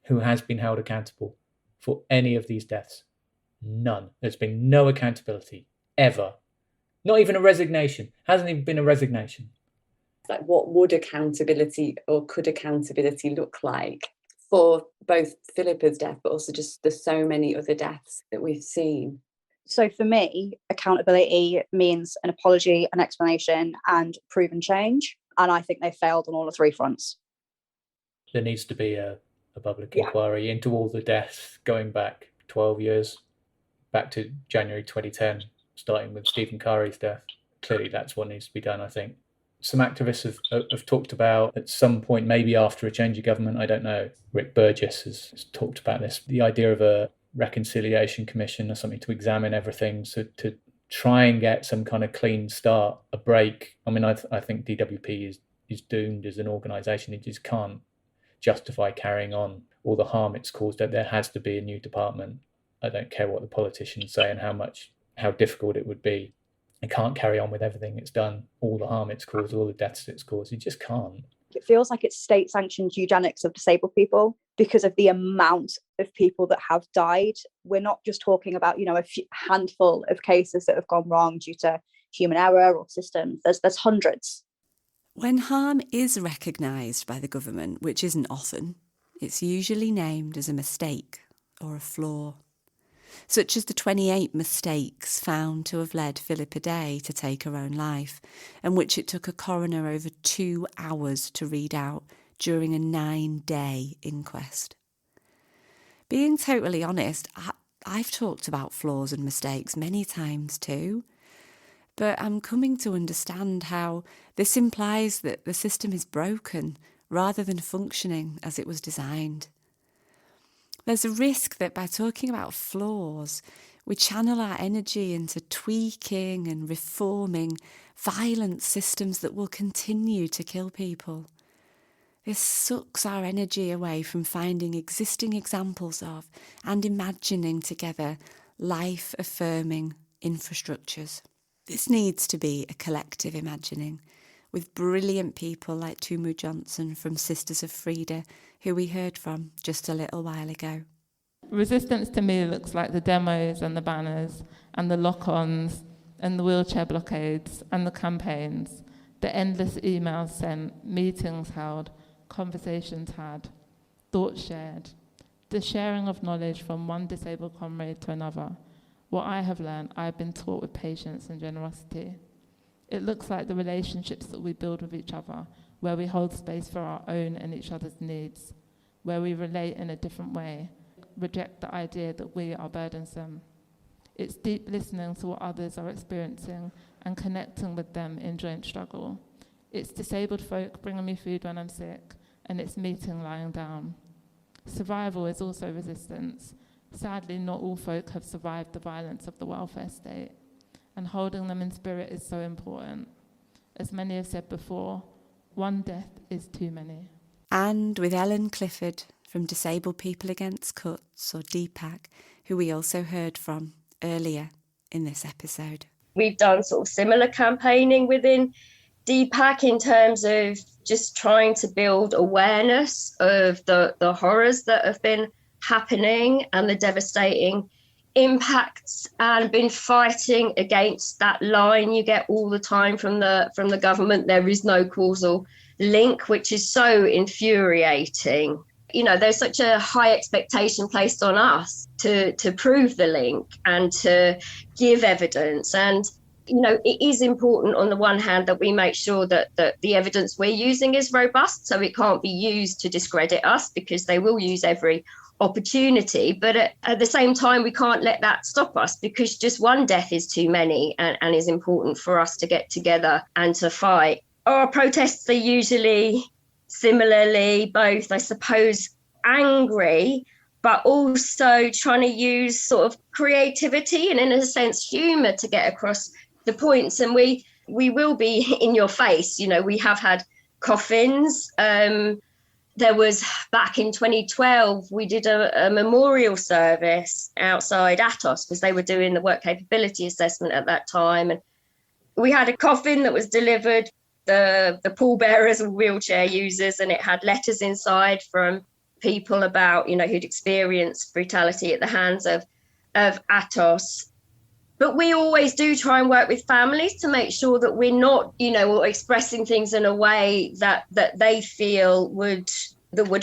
who has been held accountable for any of these deaths? None. There's been no accountability, ever. Not even a resignation. Hasn't even been a resignation. What would accountability or could accountability look like for both Philippa's death, but also just the so many other deaths that we've seen? So for me, accountability means an apology, an explanation, and proven change. And I think they failed on all the 3 fronts. There needs to be a public inquiry into all the deaths going back 12 years, back to January 2010, starting with Stephen Curry's death. Clearly, that's what needs to be done, I think. Some activists have talked about at some point, maybe after a change of government, I don't know. Rick Burgess has talked about this, the idea of a reconciliation commission or something to examine everything, so to try and get some kind of clean start, a break. I mean, I think DWP is doomed as an organisation. It just can't justify carrying on all the harm it's caused. There has to be a new department. I don't care what the politicians say and how difficult it would be. It can't carry on with everything it's done, all the harm it's caused, all the deaths it's caused. You just can't. It feels like it's state-sanctioned eugenics of disabled people because of the amount of people that have died. We're not just talking about, a handful of cases that have gone wrong due to human error or systems. There's hundreds. When harm is recognised by the government, which isn't often, it's usually named as a mistake or a flaw, such as the 28 mistakes found to have led Philippa Day to take her own life, and which it took a coroner over 2 hours to read out during a 9-day inquest. Being totally honest, I've talked about flaws and mistakes many times too, but I'm coming to understand how this implies that the system is broken rather than functioning as it was designed. There's a risk that by talking about flaws, we channel our energy into tweaking and reforming violent systems that will continue to kill people. This sucks our energy away from finding existing examples of and imagining together life-affirming infrastructures. This needs to be a collective imagining, with brilliant people like Tumu Johnson from Sisters of Frida, who we heard from just a little while ago. Resistance to me looks like the demos and the banners and the lock-ons and the wheelchair blockades and the campaigns, the endless emails sent, meetings held, conversations had, thoughts shared, the sharing of knowledge from one disabled comrade to another. What I have learned, I have been taught with patience and generosity. It looks like the relationships that we build with each other, where we hold space for our own and each other's needs, where we relate in a different way, reject the idea that we are burdensome. It's deep listening to what others are experiencing and connecting with them in joint struggle. It's disabled folk bringing me food when I'm sick, and it's meeting lying down. Survival is also resistance. Sadly, not all folk have survived the violence of the welfare state, and holding them in spirit is so important. As many have said before, one death is too many. And with Ellen Clifford from Disabled People Against Cuts, or DPAC, who we also heard from earlier in this episode. We've done sort of similar campaigning within DPAC in terms of just trying to build awareness of the horrors that have been happening and the devastating impacts, and been fighting against that line you get all the time from the government. There is no causal link, which is so infuriating. You know, there's such a high expectation placed on us to prove the link and to give evidence. And, you know, it is important on the one hand that we make sure that the evidence we're using is robust, so it can't be used to discredit us, because they will use every opportunity. But at the same time, we can't let that stop us, because just one death is too many, and is important for us to get together and to fight. Our protests are usually similarly both, I suppose, angry, but also trying to use sort of creativity and, in a sense, humour to get across the points. And we will be in your face. You know, we have had coffins. There was, back in 2012, we did a memorial service outside Atos, because they were doing the work capability assessment at that time. And we had a coffin that was delivered. The pallbearers were wheelchair users, and it had letters inside from people about, you know, who'd experienced brutality at the hands of Atos. But we always do try and work with families to make sure that we're not, you know, expressing things in a way that they feel would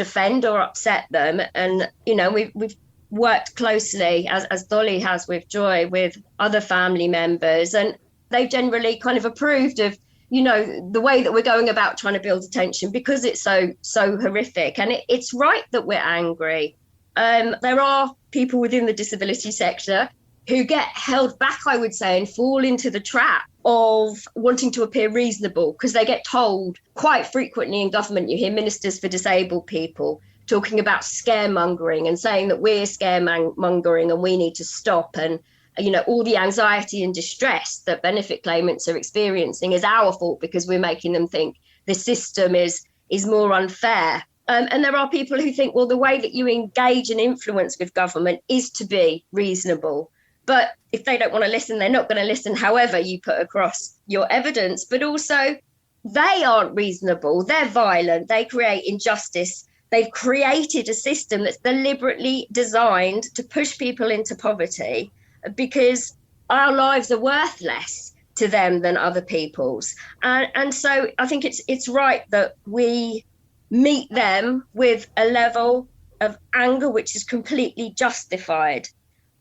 offend or upset them. And, you know, we've worked closely, as Dolly has with Joy, with other family members, and they've generally kind of approved of, you know, the way that we're going about trying to build attention, because it's so horrific. And it's right that we're angry. There are people within the disability sector who get held back, I would say, and fall into the trap of wanting to appear reasonable, because they get told quite frequently in government, you hear ministers for disabled people talking about scaremongering and saying that we're scaremongering and we need to stop. And, you know, all the anxiety and distress that benefit claimants are experiencing is our fault, because we're making them think the system is more unfair. And there are people who think, well, the way that you engage and influence with government is to be reasonable. But if they don't want to listen, they're not going to listen, however you put across your evidence. But also, they aren't reasonable. They're violent. They create injustice. They've created a system that's deliberately designed to push people into poverty, because our lives are worth less to them than other people's. And so I think it's right that we meet them with a level of anger which is completely justified.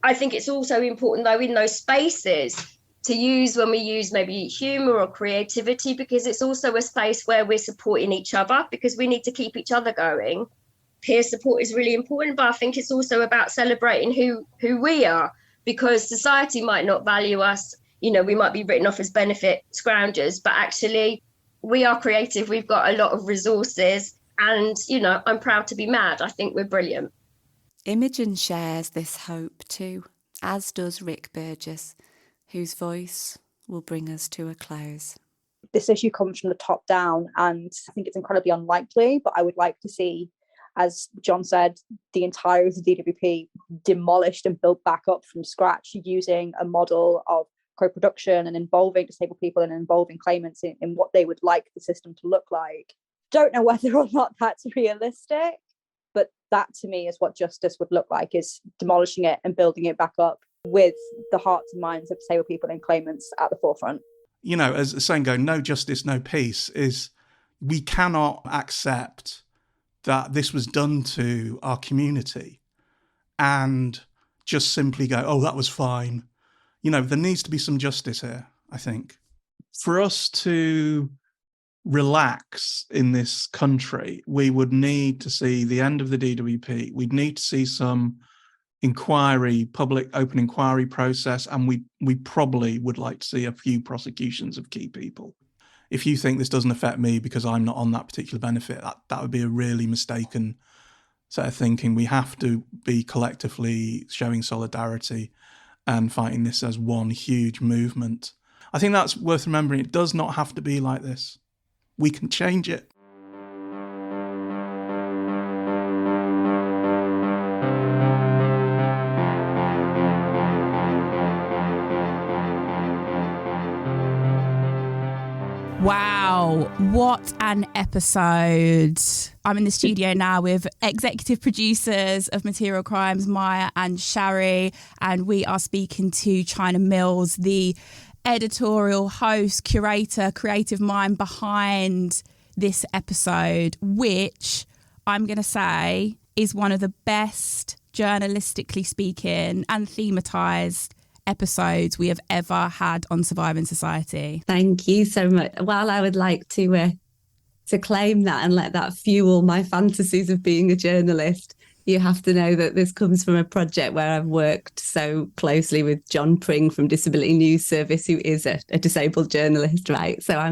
I think it's also important, though, in those spaces to use, when we use maybe humour or creativity, because it's also a space where we're supporting each other, because we need to keep each other going. Peer support is really important, but I think it's also about celebrating who we are, because society might not value us. You know, we might be written off as benefit scroungers, but actually we are creative. We've got a lot of resources, and, you know, I'm proud to be mad. I think we're brilliant. Imogen shares this hope too, as does Rick Burgess, whose voice will bring us to a close. This issue comes from the top down, and I think it's incredibly unlikely, but I would like to see, as John said, the entire DWP demolished and built back up from scratch, using a model of co-production and involving disabled people and involving claimants in what they would like the system to look like. Don't know whether or not that's realistic, but that to me is what justice would look like, is demolishing it and building it back up. with the hearts and minds of disabled people and claimants at the forefront. You know, as the saying goes, no justice, no peace, is we cannot accept that this was done to our community and just simply go, oh, that was fine. You know, there needs to be some justice here, I think. For us to relax in this country, we would need to see the end of the DWP. We'd need to see some inquiry, public open inquiry process, and we probably would like to see a few prosecutions of key people. If you think this doesn't affect me because I'm not on that particular benefit, that would be a really mistaken set of thinking. We have to be collectively showing solidarity and fighting this as one huge movement. I think that's worth remembering. It does not have to be like this. We can change it. Wow, what an episode. I'm in the studio now with executive producers of Material Crimes, Maya and Shari, and we are speaking to China Mills, the editorial host, curator, creative mind behind this episode, which I'm going to say is one of the best, journalistically speaking and thematised episodes we have ever had on Surviving Society. Thank you so much. Well, I would like to claim that and let that fuel my fantasies of being a journalist. You have to know that this comes from a project where I've worked so closely with John Pring from Disability News Service, who is a disabled journalist, right? So I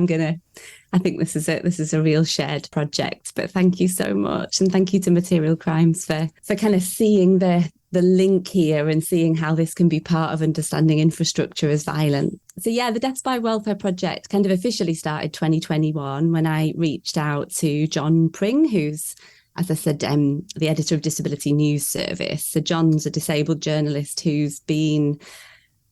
think this is a real shared project. But thank you so much. And thank you to Material Crimes for kind of seeing the link here and seeing how this can be part of understanding infrastructure as violent. So yeah, the Deaths by Welfare project kind of officially started 2021 when I reached out to John Pring, who's, as I said, the editor of Disability News Service. So John's a disabled journalist who's been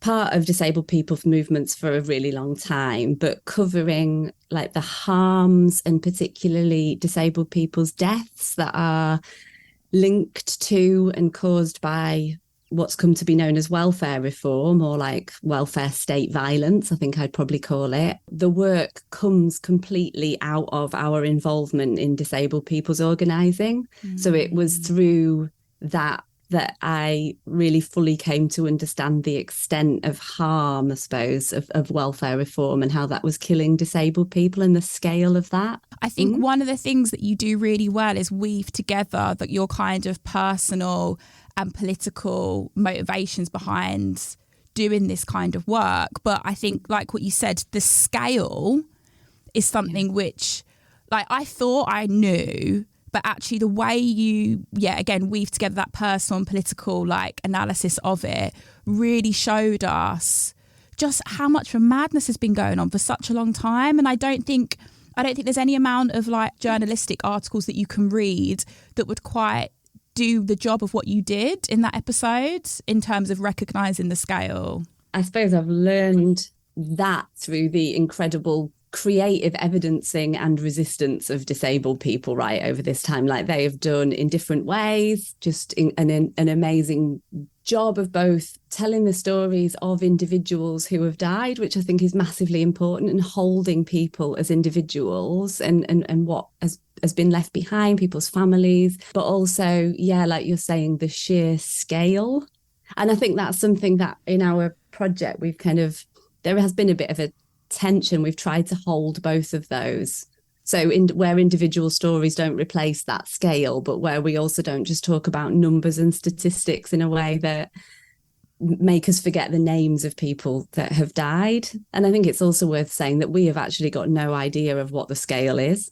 part of disabled people's movements for a really long time, but covering like the harms and particularly disabled people's deaths that are linked to and caused by what's come to be known as welfare reform, or like welfare state violence, I think I'd probably call it. The work comes completely out of our involvement in disabled people's organising. So it was through that I really fully came to understand the extent of harm, I suppose, of welfare reform and how that was killing disabled people and the scale of that. I think one of the things that you do really well is weave together that your kind of personal and political motivations behind doing this kind of work. But I think, like what you said, the scale is something which, like, I thought I knew, but actually the way you, again, weave together that personal and political like analysis of it really showed us just how much of a madness has been going on for such a long time. And I don't think there's any amount of like journalistic articles that you can read that would quite do the job of what you did in that episode in terms of recognising the scale. I suppose I've learned that through the incredible creative evidencing and resistance of disabled people right over this time, like they have done in different ways, just an amazing job of both telling the stories of individuals who have died, which I think is massively important, and holding people as individuals and what has been left behind, people's families, but also, like you're saying, the sheer scale. And I think that's something that in our project there has been a bit of a tension. We've tried to hold both of those. So where individual stories don't replace that scale, but where we also don't just talk about numbers and statistics in a way that make us forget the names of people that have died. And I think it's also worth saying that we have actually got no idea of what the scale is.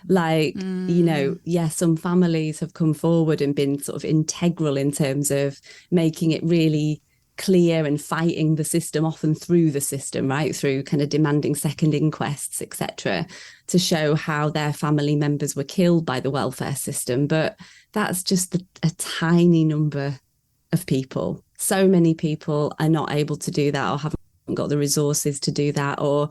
Like, some families have come forward and been sort of integral in terms of making it really clear and fighting the system, often through the system, right, through kind of demanding second inquests, etc., to show how their family members were killed by the welfare system. But that's just a tiny number of people. So many people are not able to do that or haven't got the resources to do that, or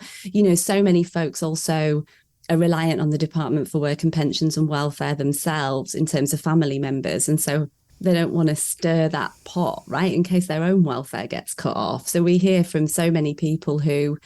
so many folks also are reliant on the Department for Work and Pensions and Welfare themselves in terms of family members. And so they don't want to stir that pot, right, in case their own welfare gets cut off. So we hear from so many people who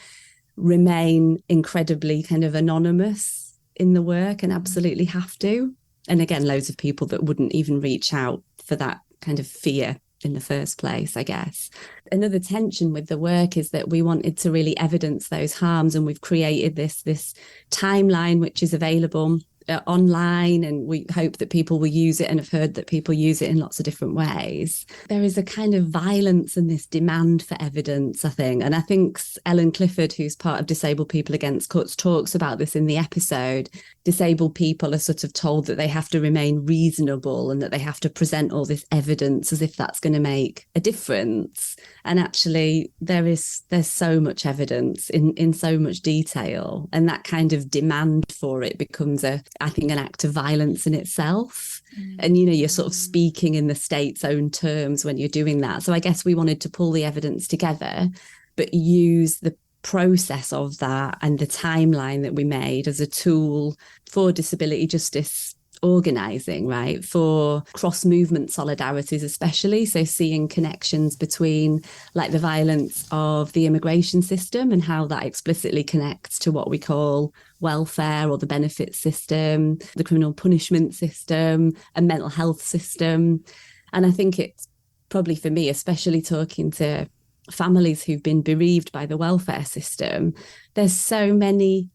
remain incredibly kind of anonymous in the work and absolutely have to. And again, loads of people that wouldn't even reach out for that kind of fear in the first place, I guess. Another tension with the work is that we wanted to really evidence those harms, and we've created this timeline which is available online, and we hope that people will use it, and have heard that people use it in lots of different ways. There is a kind of violence and this demand for evidence, I think. And I think Ellen Clifford, who's part of Disabled People Against Cuts, talks about this in the episode. Disabled people are sort of told that they have to remain reasonable and that they have to present all this evidence as if that's going to make a difference. And actually, there's so much evidence in so much detail, and that kind of demand for it becomes I think an act of violence in itself. And, you know, you're sort of speaking in the state's own terms when you're doing that. So I guess we wanted to pull the evidence together, but use the process of that and the timeline that we made as a tool for disability justice organising, right, for cross-movement solidarities especially. So seeing connections between like the violence of the immigration system and how that explicitly connects to what we call welfare or the benefit system, the criminal punishment system, a mental health system. And I think it's probably for me, especially talking to families who've been bereaved by the welfare system, there's so many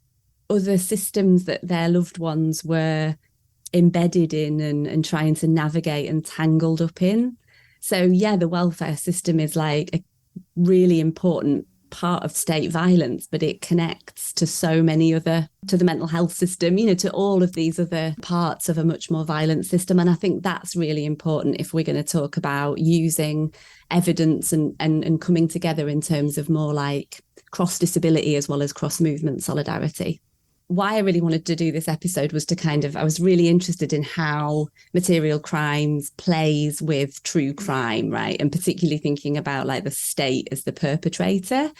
other systems that their loved ones were embedded in and trying to navigate and tangled up in. So yeah, the welfare system is like a really important part of state violence, but it connects to so many other, to the mental health system, you know, to all of these other parts of a much more violent system. And I think that's really important if we're going to talk about using evidence and coming together in terms of more like cross disability as well as cross movement solidarity. Why I really wanted to do this episode was to I was really interested in how material crimes plays with true crime, right? And particularly thinking about like the state as the perpetrator.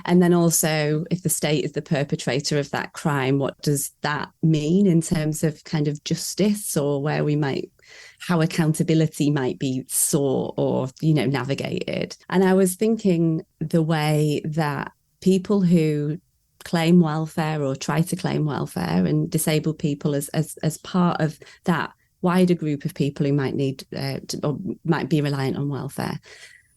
And then also if the state is the perpetrator of that crime, what does that mean in terms of kind of justice, or where we might, how accountability might be sought or, you know, navigated. And I was thinking the way that people who claim welfare or try to claim welfare, and disabled people as part of that wider group of people who might need or might be reliant on welfare,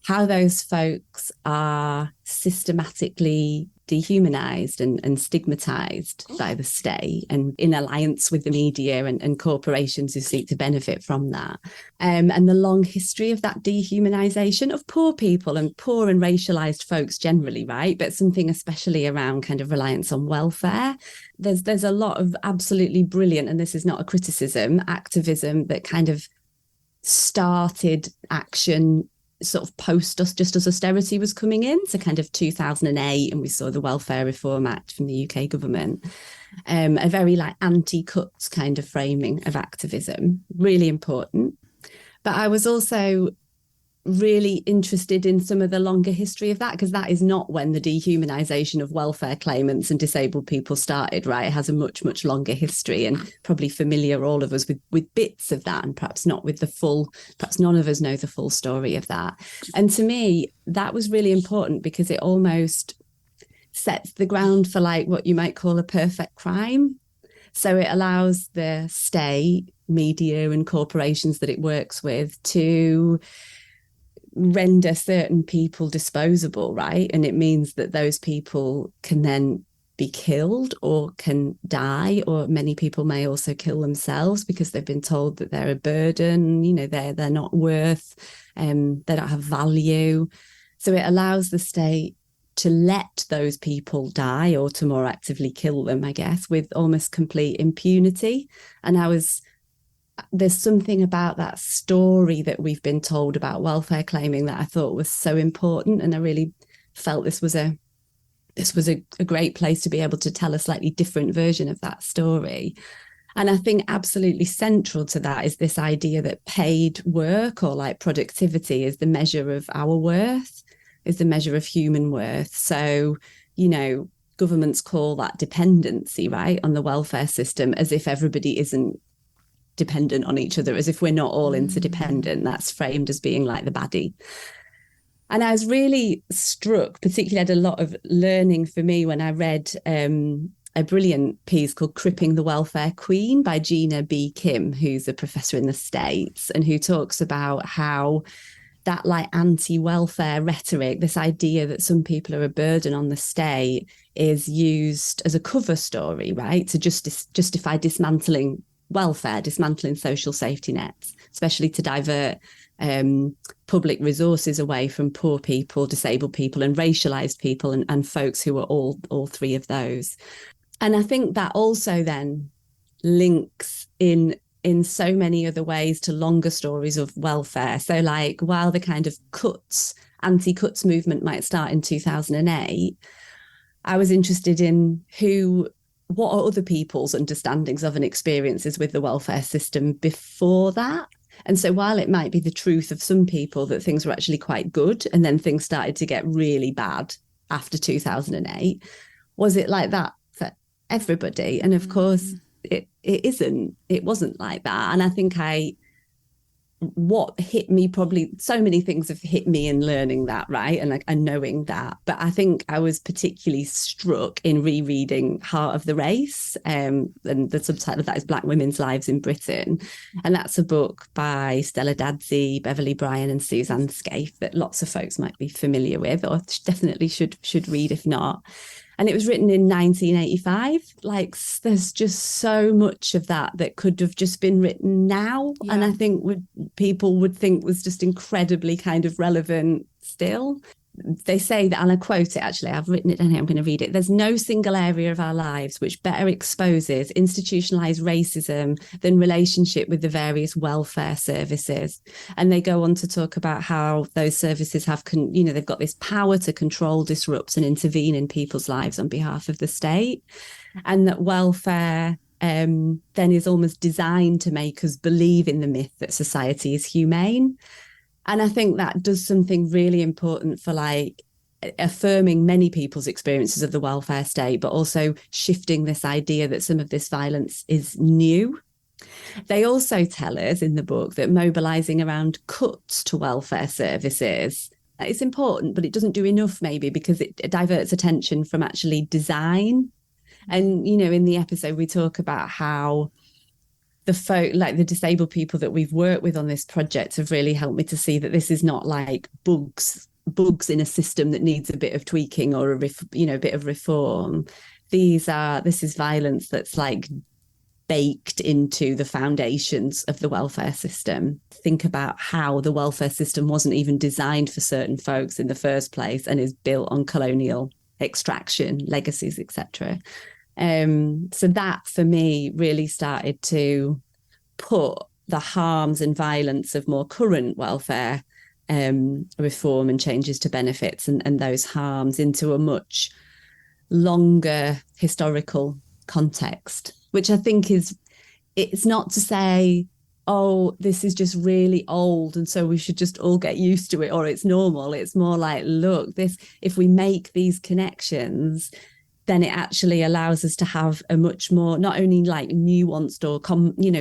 how those folks are systematically dehumanized and stigmatized by the state, and in alliance with the media and corporations who seek to benefit from that. And the long history of that dehumanization of poor people and poor and racialized folks generally, right? But something especially around kind of reliance on welfare. There's a lot of absolutely brilliant, and this is not a criticism, activism that kind of started action sort of post us, just as austerity was coming in, so kind of 2008, and we saw the Welfare Reform Act from the UK government, a very like anti-cuts kind of framing of activism, really important. But I was also really interested in some of the longer history of that, because that is not when the dehumanization of welfare claimants and disabled people started, right? It has a much, much longer history, and probably familiar, all of us, with bits of that, and perhaps not with the full, perhaps none of us know the full story of that. And to me, that was really important because it almost sets the ground for like what you might call a perfect crime. So it allows the state, media and corporations that it works with to render certain people disposable, right? And it means that those people can then be killed or can die, or many people may also kill themselves because they've been told that they're a burden, you know, they're not worth, they don't have value. So it allows the state to let those people die, or to more actively kill them, I guess, with almost complete impunity. And there's something about that story that we've been told about welfare claiming that I thought was so important, and I really felt this was a great place to be able to tell a slightly different version of that story. And I think absolutely central to that is this idea that paid work, or like productivity, is the measure of our worth, is the measure of human worth. So, you know, governments call that dependency, right, on the welfare system, as if everybody isn't dependent on each other, as if we're not all interdependent. That's framed as being like the baddie. And I was really struck, particularly had a lot of learning for me when I read a brilliant piece called Cripping the Welfare Queen by Gina B. Kim, who's a professor in the States, and who talks about how that like anti-welfare rhetoric, this idea that some people are a burden on the state, is used as a cover story, right, to justify dismantling welfare, dismantling social safety nets, especially to divert public resources away from poor people, disabled people, and racialized people, and folks who are all three of those. And I think that also then links in so many other ways to longer stories of welfare. So like, while the kind of anti-cuts movement might start in 2008, I was interested in what are other people's understandings of and experiences with the welfare system before that. And so while it might be the truth of some people that things were actually quite good, and then things started to get really bad after 2008, was it like that for everybody? And of course, it wasn't like that. And I think what hit me, probably so many things have hit me in learning that, right, and knowing that, but I think I was particularly struck in rereading Heart of the Race, and the subtitle of that is Black Women's Lives in Britain, and that's a book by Stella Dadsey, Beverly Bryan and Suzanne Scaife that lots of folks might be familiar with, or definitely should read if not. And it was written in 1985. Like, there's just so much of that could have just been written now. Yeah. And I think people would think was just incredibly kind of relevant still. They say that, and I quote it actually, I've written it down here, I'm going to read it. There's no single area of our lives which better exposes institutionalized racism than relationship with the various welfare services. And they go on to talk about how those services have, they've got this power to control, disrupt and intervene in people's lives on behalf of the state. And that welfare then is almost designed to make us believe in the myth that society is humane. And I think that does something really important for like affirming many people's experiences of the welfare state, but also shifting this idea that some of this violence is new. They also tell us in the book that mobilising around cuts to welfare services is important, but it doesn't do enough maybe because it diverts attention from actually design. And, in the episode, we talk about how the folk, like the disabled people that we've worked with on this project, have really helped me to see that this is not like bugs in a system that needs a bit of tweaking or a bit of reform. This is violence that's like baked into the foundations of the welfare system. Think about how the welfare system wasn't even designed for certain folks in the first place and is built on colonial extraction, legacies, etc. So that for me really started to put the harms and violence of more current welfare reform and changes to benefits and those harms into a much longer historical context, which I think it's not to say, oh, this is just really old and so we should just all get used to it or it's normal. It's more like, look, if we make these connections, then it actually allows us to have a much more, not only like nuanced or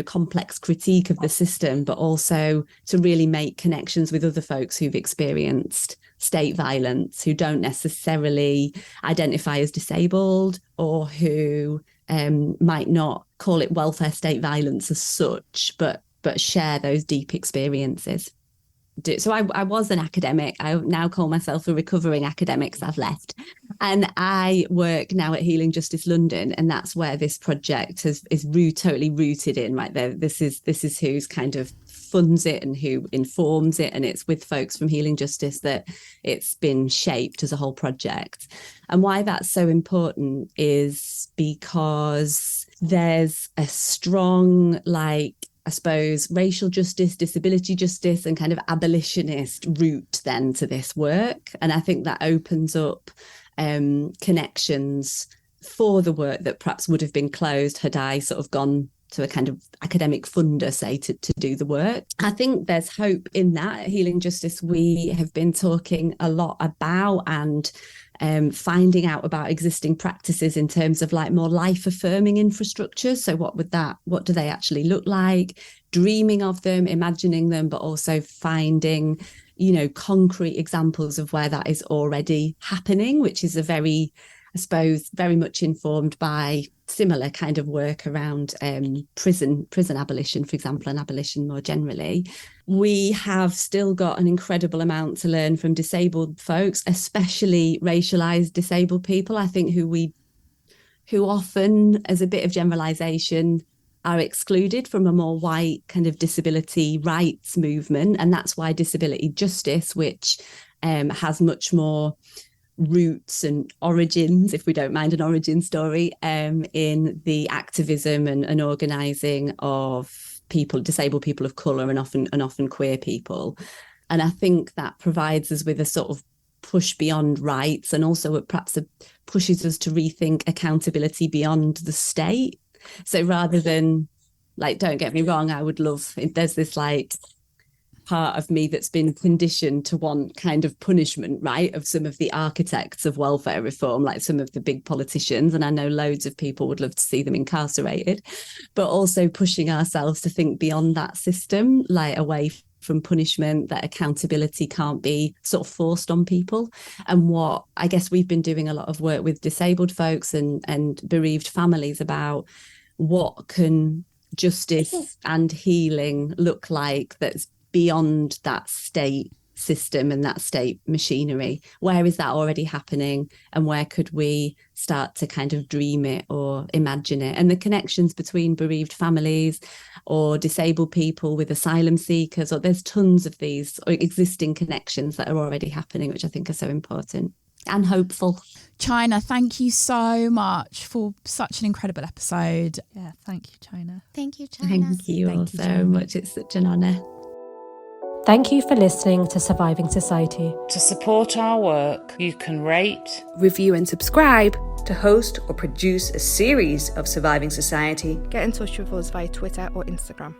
complex critique of the system, but also to really make connections with other folks who've experienced state violence, who don't necessarily identify as disabled or who might not call it welfare state violence as such, but share those deep experiences. So I was an academic. I now call myself a recovering academic because I've left. And I work now at Healing Justice London. And that's where this project is totally rooted in right there. This is who's kind of funds it and who informs it. And it's with folks from Healing Justice that it's been shaped as a whole project. And why that's so important is because there's a strong, I suppose, racial justice, disability justice, and kind of abolitionist route then to this work. And I think that opens up connections for the work that perhaps would have been closed had I sort of gone to a kind of academic funder, say, to do the work. I think there's hope in that. At Healing Justice, we have been talking a lot about and finding out about existing practices in terms of like more life-affirming infrastructure. So what do they actually look like? Dreaming of them, imagining them, but also finding, concrete examples of where that is already happening, which is very much informed by similar kind of work around prison abolition, for example, and abolition more generally. We have still got an incredible amount to learn from disabled folks, especially racialized disabled people, I think, who often, as a bit of generalization, are excluded from a more white kind of disability rights movement. And that's why disability justice, which has much more roots and origins, if we don't mind an origin story, in the activism and organising of disabled people of colour and often queer people. And I think that provides us with a sort of push beyond rights, and also it perhaps pushes us to rethink accountability beyond the state. So rather than, like, don't get me wrong, I would love, there's this like part of me that's been conditioned to want kind of punishment, right, of some of the architects of welfare reform, like some of the big politicians, and I know loads of people would love to see them incarcerated, but also pushing ourselves to think beyond that system, like away from punishment, that accountability can't be sort of forced on people. And what I guess we've been doing a lot of work with disabled folks and bereaved families about what can justice and healing look like that's beyond that state system and that state machinery. Where is that already happening, and where could we start to kind of dream it or imagine it? And the connections between bereaved families or disabled people with asylum seekers, or there's tons of these existing connections that are already happening, which I think are so important and hopeful. China, thank you so much for such an incredible episode. Yeah, thank you, China. Thank you, China. Thank you all so much. It's such an honour. Thank you for listening to Surviving Society. To support our work, you can rate, review and subscribe to host or produce a series of Surviving Society. Get in touch with us via Twitter or Instagram.